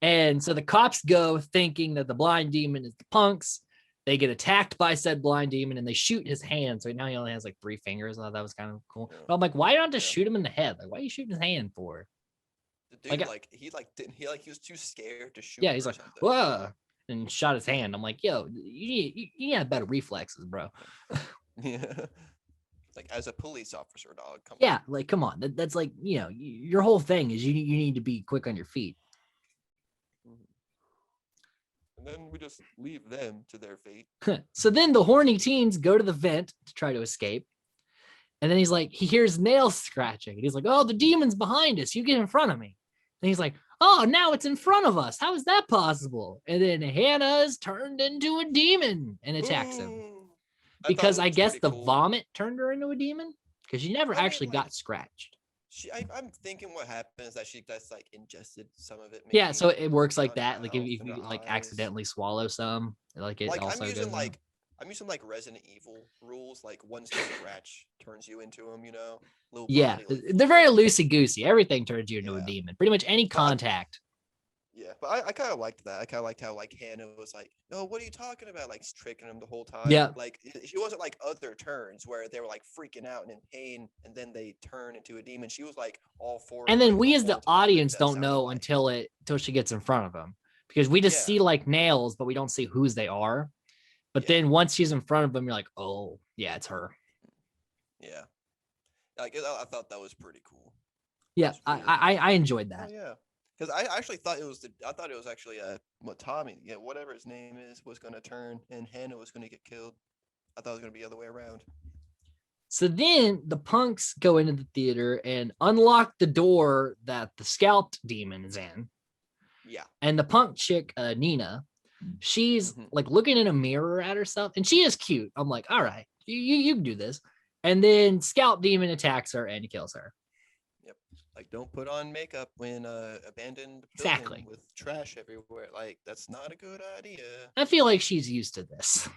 And so the cops go thinking that the blind demon is the punks. They get attacked by said blind demon, and they shoot his hands. Right now he only has 3 fingers. I thought that was kind of cool. Yeah. But I'm like, why not just shoot him in the head? Why are you shooting his hand for? The dude, he was too scared to shoot. Yeah, he's like, whoa, and shot his hand. I'm like, yo, you have better reflexes, bro. Yeah. Like as a police officer, dog. Come Yeah, like come on. That's like, your whole thing is you need to be quick on your feet. on. And then we just leave them to their fate. So then the horny teens go to the vent to try to escape. And then he's like, he hears nails scratching. And he's like, oh, the demon's behind us. You get in front of me. And he's like, oh, now it's in front of us. How is that possible? And then Hannah's turned into a demon and attacks him. Ooh, Because I guess the cool. vomit turned her into a demon. Because she never actually got scratched. I'm thinking what happens is that she just like ingested some of it. Maybe, Yeah, so it works like that. Like if in you her like eyes. accidentally swallow some, like it Like also goes in. I'm using like Resident Evil rules. Like once you scratch turns you into them. Little Yeah, body, like, they're very loosey goosey. Everything turns you into a Yeah. demon. Pretty much any contact. Yeah, but I kind of liked that. I kind of liked how like Hannah was like, "No, what are you talking about?" Like tricking him the whole time. Yeah. Like she wasn't like other turns where they were like freaking out and in pain, and then they turn into a demon. She was like all for it. And then like, we as the whole time, audience that don't sounded know like. until she gets in front of him, because we just Yeah. see like nails, but we don't see whose they are. But Yeah. then once she's in front of him, you're like, oh yeah, it's her. Yeah, like I thought that was pretty cool. Yeah, That was really I enjoyed cool. that. Oh yeah, because I actually thought it was actually what Tommy, whatever his name is, was gonna turn and Hannah was gonna get killed. I thought it was gonna be the other way around. So then the punks go into the theater and unlock the door that the scalped demon is in. Yeah. And the punk chick, Nina, she's like looking in a mirror at herself, and she is cute. I'm like, all right, you can do this. And then Scalp Demon attacks her and kills her. Yep. Like, don't put on makeup when abandoned Exactly with trash everywhere. Like, that's not a good idea. I feel like she's used to this.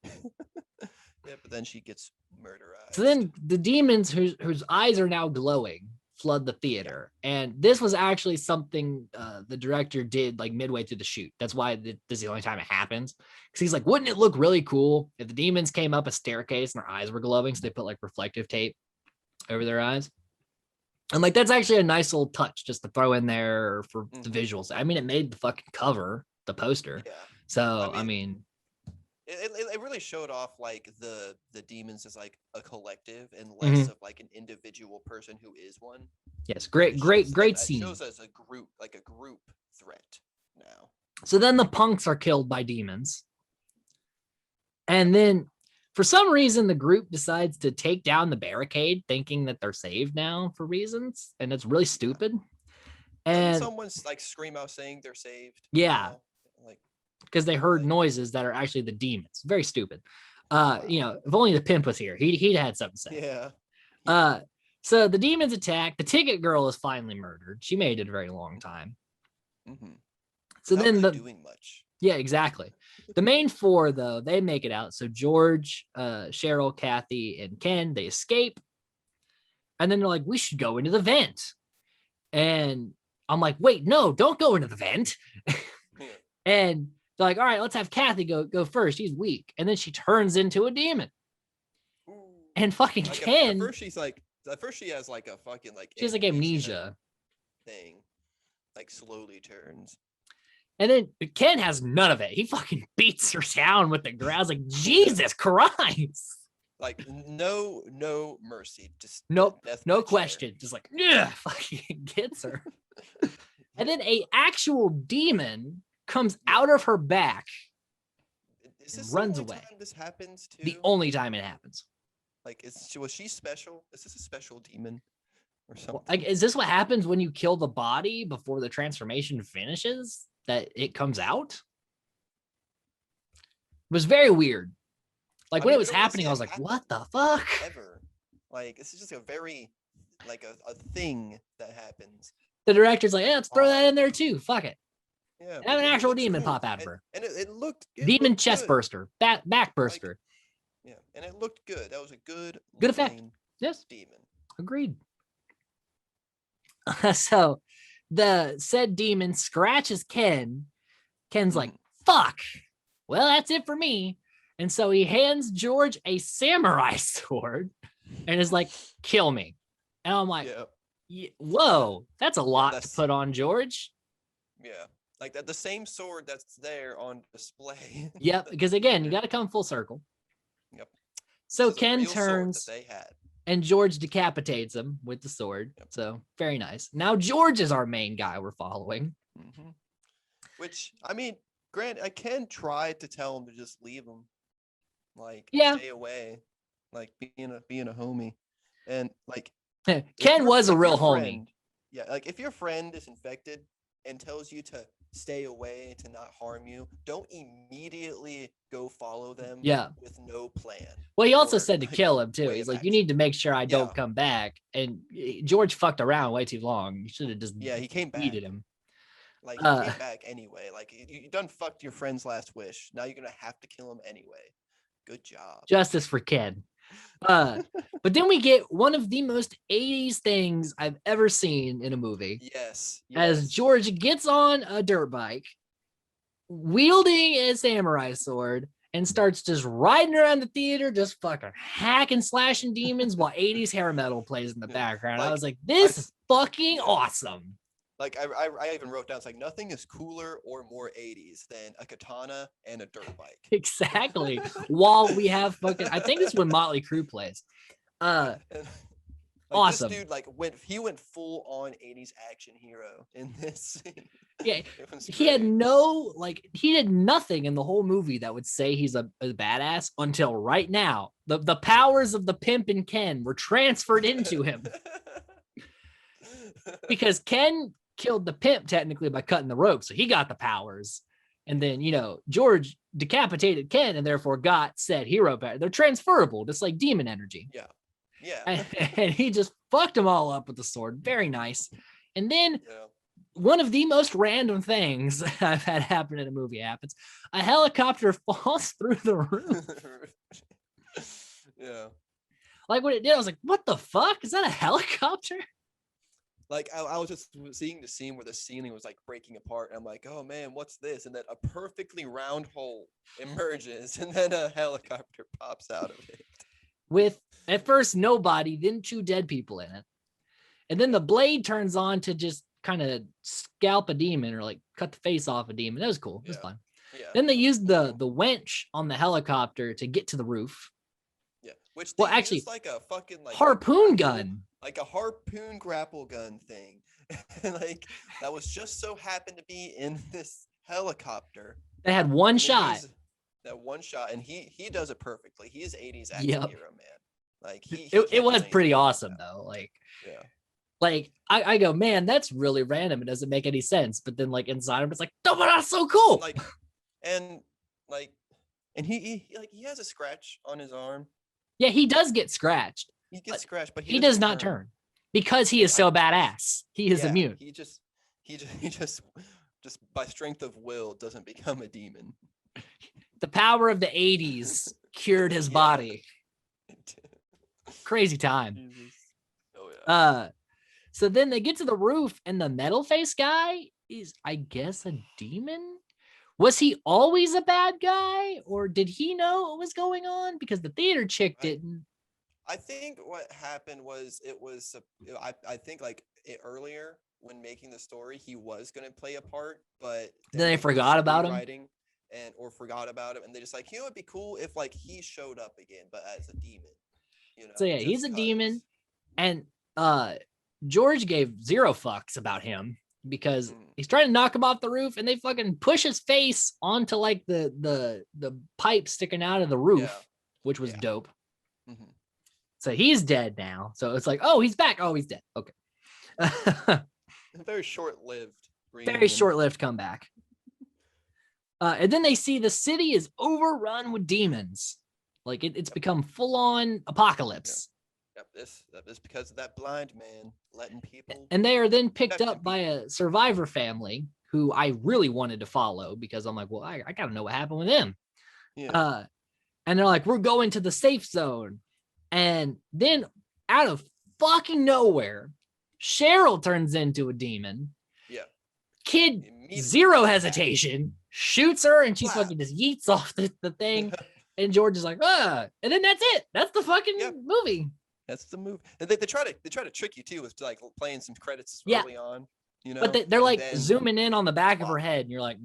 Yeah, but then she gets murderized. So then the demons whose eyes are now glowing flood the theater. And this was actually something the director did like midway through the shoot. That's why this is the only time it happens. Because he's like, wouldn't it look really cool if the demons came up a staircase and their eyes were glowing? So they put like reflective tape over their eyes. And like, that's actually a nice little touch just to throw in there for the visuals. I mean, it made the fucking cover, the poster. Yeah. So, I mean it really showed off like the demons as like a collective and less of like an individual person who is one. Yes, great scene. It shows as a group threat now. So then the punks are killed by demons. And then for some reason, the group decides to take down the barricade, thinking that they're saved now for reasons. And it's really stupid. And someone's like scream out saying they're saved. Yeah. Like, because they heard noises that are actually the demons. Very stupid. If only the pimp was here, he'd had something to say. Yeah. So the demons attack. The ticket girl is finally murdered. She made it a very long time. So Without then really doing much. Yeah, exactly. The main four, though, they make it out. So George, Cheryl, Kathy, and Ken, they escape. And then they're like, we should go into the vent. And I'm like, wait, no, don't go into the vent. And they're like, all right, let's have Kathy go first. She's weak. And then she turns into a demon. Ooh. And fucking like Ken. At first she has like a fucking like. She has like amnesia thing. Like slowly turns. And then Ken has none of it. He fucking beats her down with the ground. I was like, Jesus Christ. Like no mercy. Just nope, no question. Just like, yeah, fucking gets her. And then a actual demon comes out of her back and runs away. Time this happens too? The only time it happens. Like, was she special? Is this a special demon or something? Like, is this what happens when you kill the body before the transformation finishes? That it comes out? It was very weird. Like, when it was happening, I was like, what the fuck? Ever. Like, this is just a very, like, a thing that happens. The director's like, yeah, let's throw that in there too. Fuck it. Yeah. Have an actual demon pop out of her. And it looked demon chest burster, back burster. Like, yeah, and it looked good. That was a good effect. Yes. Demon. Agreed. So the said demon scratches Ken. Ken's like, fuck. Well, that's it for me. And so he hands George a samurai sword and is like, kill me. And I'm like, whoa, that's a lot to put on George. Yeah. Like the same sword that's there on display. Yep. Because again, you got to come full circle. Yep. So This is a Ken real sword that turns they had. and George decapitates him with the sword. Yep. So very nice. Now George is our main guy we're following. Mm-hmm. Which, I mean, Grant, I can try to tell him to just leave him, like stay away, like being a homie, and like Ken was a real homie. Yeah, like if your friend is infected and tells you to stay away to not harm you, don't immediately go follow them. Yeah. With no plan. Well, he also said to kill him too. He's like, you need to make sure I don't Yeah. come back. And George fucked around way too long. You should have just he came back. beated him. Like he came back anyway. Like you done fucked your friend's last wish. Now you're gonna have to kill him anyway. Good job. Justice for Ken. But then we get one of the most 80s things I've ever seen in a movie. Yes. As George gets on a dirt bike, wielding a samurai sword, and starts just riding around the theater, just fucking hacking, slashing demons while 80s hair metal plays in the background. I was like, this is fucking awesome. Like I even wrote down, it's like nothing is cooler or more 80s than a katana and a dirt bike. Exactly. While we have fucking, I think it's when Motley Crue plays. Awesome. This dude went full on 80s action hero in this scene. Yeah, he had he did nothing in the whole movie that would say he's a badass until right now. The powers of the pimp and Ken were transferred into him. Because Ken killed the pimp technically by cutting the rope, so he got the powers. And then, George decapitated Ken and therefore got said hero power. They're transferable, just like demon energy. Yeah. Yeah. And he just fucked them all up with the sword. Very nice. And then one of the most random things I've had happen in a movie happens. A helicopter falls through the roof. Yeah. Like when it did, I was like, what the fuck? Is that a helicopter? Like I was just seeing the scene where the ceiling was like breaking apart. And I'm like, oh man, what's this? And then a perfectly round hole emerges and then a helicopter pops out of it. With at first nobody, then 2 dead people in it. And then the blade turns on to just kind of scalp a demon or like cut the face off a demon. That was cool. It was fun. Yeah. Then they used the winch on the helicopter to get to the roof. Yeah. Which actually like a fucking harpoon gun. Like a harpoon grapple gun thing. Like that was just so happened to be in this helicopter. They had one shot. That one shot, and he does it perfectly. He is 80s action hero, man. Like it was pretty awesome though. Like like I go, man, that's really random. It doesn't make any sense. But then like inside him, it's like, oh, but that's so cool. Like and he has a scratch on his arm. Yeah, he does get scratched. He gets scratched, but he does not turn because he is so badass. He is immune. He just by strength of will doesn't become a demon. The power of the 80s cured his body. Crazy time. Jesus. Oh yeah. So then they get to the roof and the metal face guy is, I guess, a demon. Was he always a bad guy or did he know what was going on? Because the theater chick didn't. I think what happened was I think earlier when making the story, he was going to play a part, but then they forgot about him. Or forgot about him, and they just like, it'd be cool if like he showed up again, but as a demon. So yeah, he's a demon, and George gave 0 fucks about him because he's trying to knock him off the roof, and they fucking push his face onto like the pipe sticking out of the roof, which was dope. Mm-hmm. So he's dead now. So it's like, oh, he's back. Oh, he's dead. Okay. Very short-lived. Very short-lived comeback. And then they see the city is overrun with demons. Like it's become full-on apocalypse. Yep, this because of that blind man letting people. And they are then picked up by a survivor family who I really wanted to follow because I'm like, well, I gotta know what happened with them. Yeah. And they're like, we're going to the safe zone. And then out of fucking nowhere, Cheryl turns into a demon. Yeah. Kid, 0 hesitation. Shoots her and she fucking just yeets off the thing. And George is like, and then that's it. That's the fucking movie. That's the movie. And they try to trick you too with like playing some credits early on. But they're like zooming in on the back of her head, and you're like,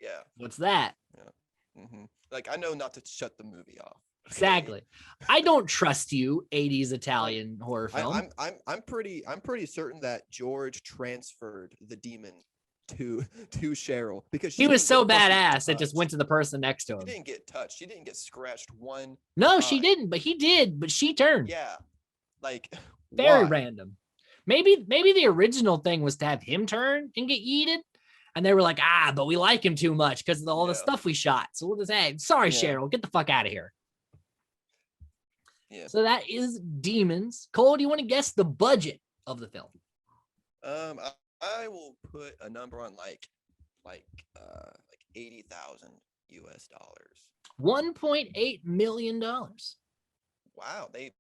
yeah, what's that? Yeah. Mm-hmm. Like I know not to shut the movie off. Exactly. I don't trust you, 80s Italian horror film. I'm pretty certain that George transferred the demon to Cheryl because he was so badass it it just went to the person next to him. She didn't get touched. She didn't get scratched one. No, she didn't, but he did. But she turned. Yeah, like very random. Maybe the original thing was to have him turn and get yeeted, and they were like, but we like him too much because of all the stuff we shot. So we'll just say, sorry, Cheryl, get the fuck out of here. Yeah. So that is Demons. Cole, do you want to guess the budget of the film? I will put a number on like 80,000 US dollars. $1.8 million. Wow, they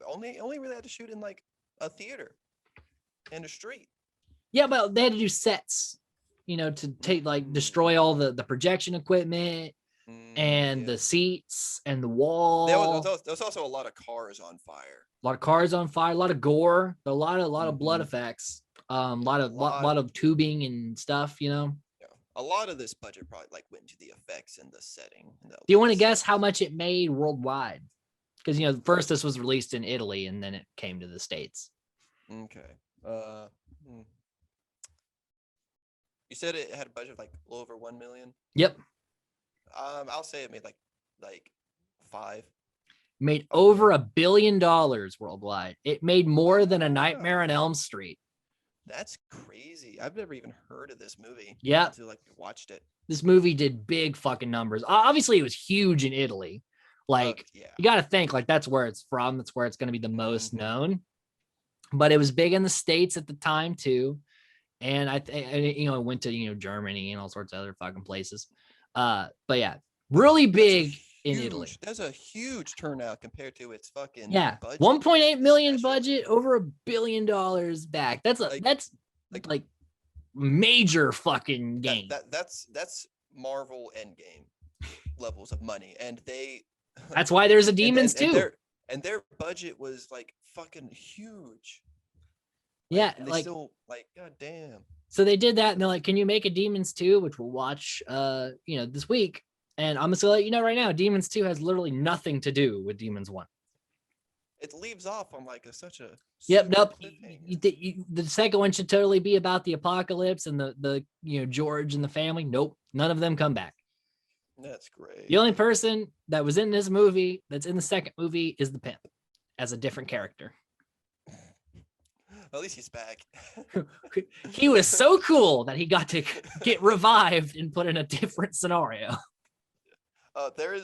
only really had to shoot in like a theater and a street. Yeah, but they had to do sets, to destroy all the projection equipment and the seats and the wall. There was also a lot of cars on fire. A lot of cars on fire, a lot of gore, a lot of blood effects, a lot of tubing and stuff, Yeah. A lot of this budget probably went into the effects and the setting. Do you want to guess how much it made worldwide? Because first this was released in Italy and then it came to the States. Okay. You said it had a budget of a little over 1 million. Yep. I'll say it made like 5. Made over $1 billion worldwide. It made more than A Nightmare on Elm Street. That's crazy. I've never even heard of this movie. Yeah. Until watched it. This movie did big fucking numbers. Obviously, it was huge in Italy. You got to think that's where it's from. That's where it's going to be the most known. But it was big in the States at the time too. And it went to, Germany and all sorts of other fucking places. But yeah, really big in Italy. That's a huge turnout compared to its fucking budget. 1.8 million budget, over $1 billion back. That's major fucking game. That's Marvel Endgame levels of money, and that's why there's a Demons too. And their budget was fucking huge. Yeah, and they still god damn. So they did that, and they're like, "Can you make a Demons 2?" Which we'll watch, this week. And I'm just gonna let you know right now, Demons 2 has literally nothing to do with Demons 1. It leaves off on such a nope. The second one should totally be about the apocalypse and the George and the family. Nope, none of them come back. That's great. The only person that was in this movie that's in the second movie is the pimp as a different character. At least he's back. He was so cool that he got to get revived and put in a different scenario. There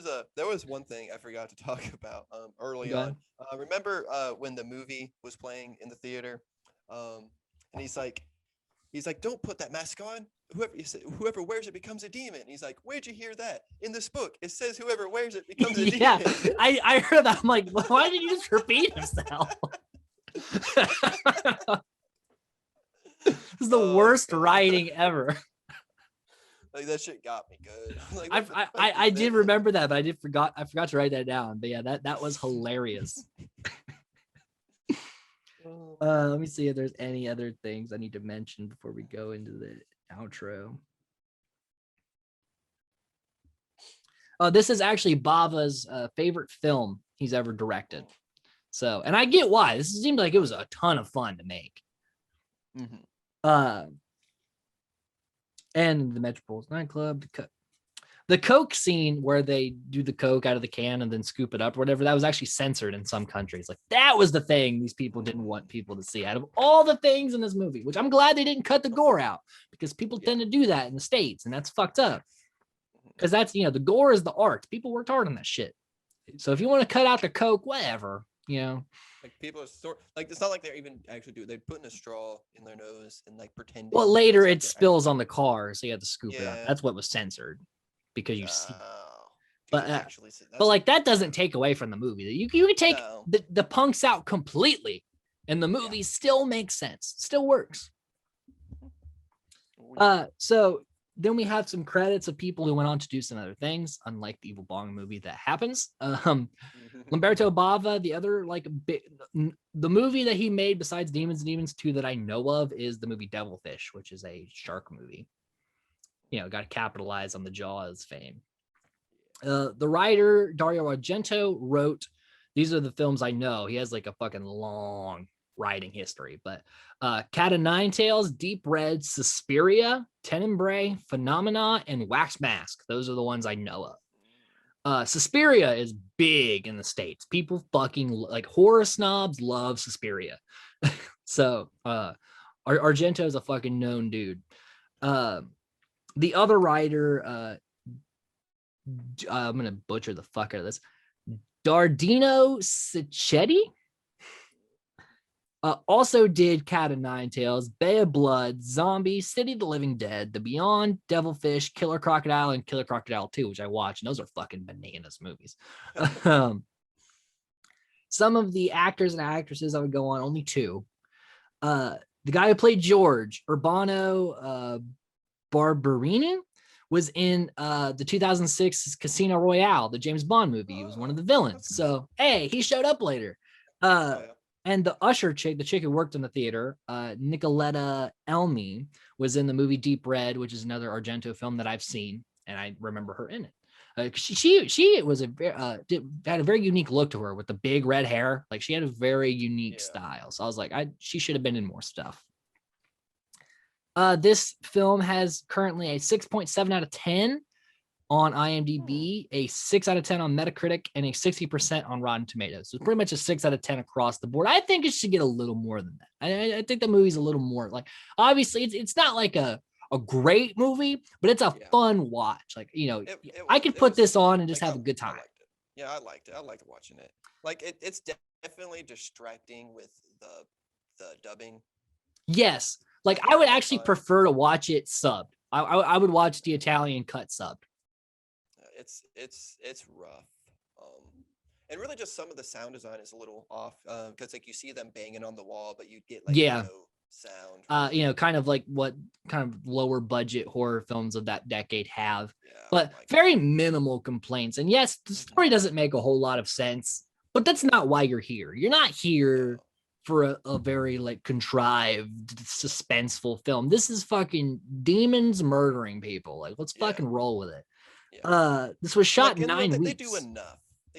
was one thing I forgot to talk about early on. Remember when the movie was playing in the theater, and he's like, "Don't put that mask on. Whoever wears it becomes a demon." And he's like, "Where'd you hear that? In this book, it says whoever wears it becomes a demon." Yeah, I heard that. I'm like, why did you just repeat yourself? This is the worst writing ever. That shit got me good. I did remember that, but I forgot to write that down. But yeah, that was hilarious. Let me see if there's any other things I need to mention before we go into the outro. This is actually Bava's favorite film he's ever directed. So, and I get why. This seemed like it was a ton of fun to make. Mm-hmm. And the Metropolis nightclub, the Coke scene where they do the Coke out of the can and then scoop it up or whatever, that was actually censored in some countries. That was the thing these people didn't want people to see out of all the things in this movie, which I'm glad they didn't cut the gore out, because people tend to do that in the States, and that's fucked up. Because that's, the gore is the art. People worked hard on that shit. So if you want to cut out the Coke, whatever, people are it's not like they're even actually do it. They put in a straw in their nose and pretend. Well, later it spills on the car, so you have to scoop it up. That's what was censored, because you see. But that doesn't take away from the movie. You can take the punks out completely, and the movie still makes sense. Still works. So then we have some credits of people who went on to do some other things, unlike the Evil Bong movie that happens. Lamberto Bava, the other the movie that he made besides Demons and Demons 2 that I know of is the movie Devilfish, which is a shark movie. Got to capitalize on the Jaws fame. The writer Dario Argento wrote, these are the films I know. He has like a fucking long writing history, but Cat o' Nine Tails, Deep Red, Suspiria, Tenebrae, Phenomena, and Wax Mask. Those are the ones I know of. Suspiria is big in the States. People fucking like horror snobs love Suspiria. So Argento is a fucking known dude. The other writer, I'm gonna butcher the fuck out of this. Dardino Sacchetti also did Cat o' Nine Tails, Bay of Blood, Zombie, City of the Living Dead, The Beyond, Devilfish, Killer Crocodile, and Killer Crocodile 2, which I watched. And those are fucking bananas movies. Some of the actors and actresses I would go on, only two. The guy who played George, Urbano Barberini, was in the 2006 Casino Royale, the James Bond movie. He was one of the villains. So, hey, he showed up later. And the usher chick, the chick who worked in the theater, Nicoletta Elmi, was in the movie Deep Red, which is another Argento film that I've seen, and I remember her in it. She was had a very unique look to her with the big red hair. Like she had a very unique style. So I was like, she should have been in more stuff. This film has currently a 6.7 out of 10 on IMDb, a 6 out of 10 on Metacritic, and a 60% on Rotten Tomatoes. So it's pretty much a 6 out of 10 across the board. I think it should get a little more than that. I think the movie's a little more like, obviously it's not like a great movie, but it's a fun watch. Like, you know, I could put this on and just have a good time. I liked it. I liked watching it. Like it's definitely distracting with the dubbing. Yes. Like I would actually prefer to watch it subbed. I would watch the Italian cut subbed. It's rough. And really just some of the sound design is a little off. Because like you see them banging on the wall, but you get like no sound. You know, kind of like what kind of lower budget horror films of that decade have. But very minimal complaints. And yes, the story doesn't make a whole lot of sense, but that's not why you're here. You're not here for a very like contrived, suspenseful film. This is fucking demons murdering people. Like, let's fucking roll with it. This was shot in 9 weeks. They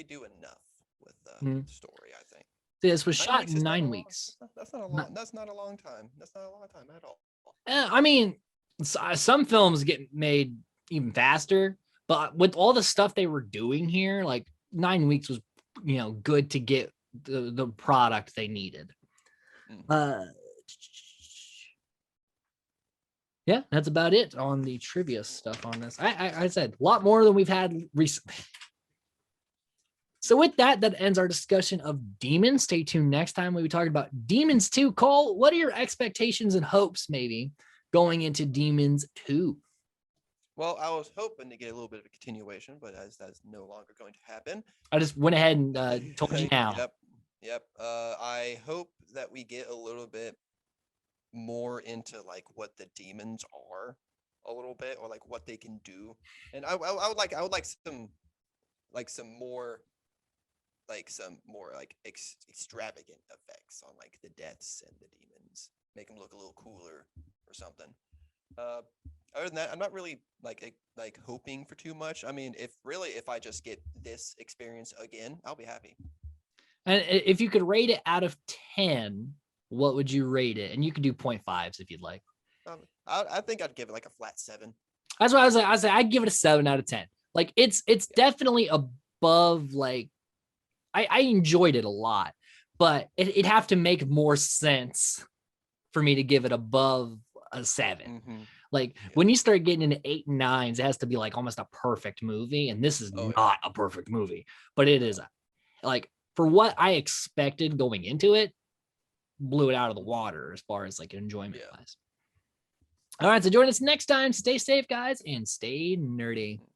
do enough with the story, I think. This was shot in 9 weeks. That's not a long. That's not a long time. That's not a long time at all. I mean, some films get made even faster, but with all the stuff they were doing here, like 9 weeks was, you know, good to get the product they needed. Yeah, that's about it on the trivia stuff on this. I said a lot more than we've had recently. So with that ends our discussion of Demons. Stay tuned next time when we talk about Demons 2. Cole, what are your expectations and hopes maybe going into Demons 2? Well, I was hoping to get a little bit of a continuation, but as that's no longer going to happen. I just went ahead and told you now. Yep. I hope that we get a little bit more into like what the demons are a little bit, or like what they can do. And I would like some more extravagant effects on like the deaths and the demons, make them look a little cooler or something. Other than that, I'm not really like hoping for too much. I mean, if I just get this experience again, I'll be happy. And if you could rate it out of 10, what would you rate it? And you could do 0.5s if you'd like. I think I'd give it like a flat 7. That's what I was like. I'd give it a 7 out of 10. Like it's definitely above. Like I enjoyed it a lot, but it'd have to make more sense for me to give it above a 7. Like when you start getting into 8 and 9s, it has to be like almost a perfect movie, and this is not a perfect movie, but it is like for what I expected going into it, blew it out of the water as far as like enjoyment wise. All right, so join us next time. Stay safe, guys, and stay nerdy.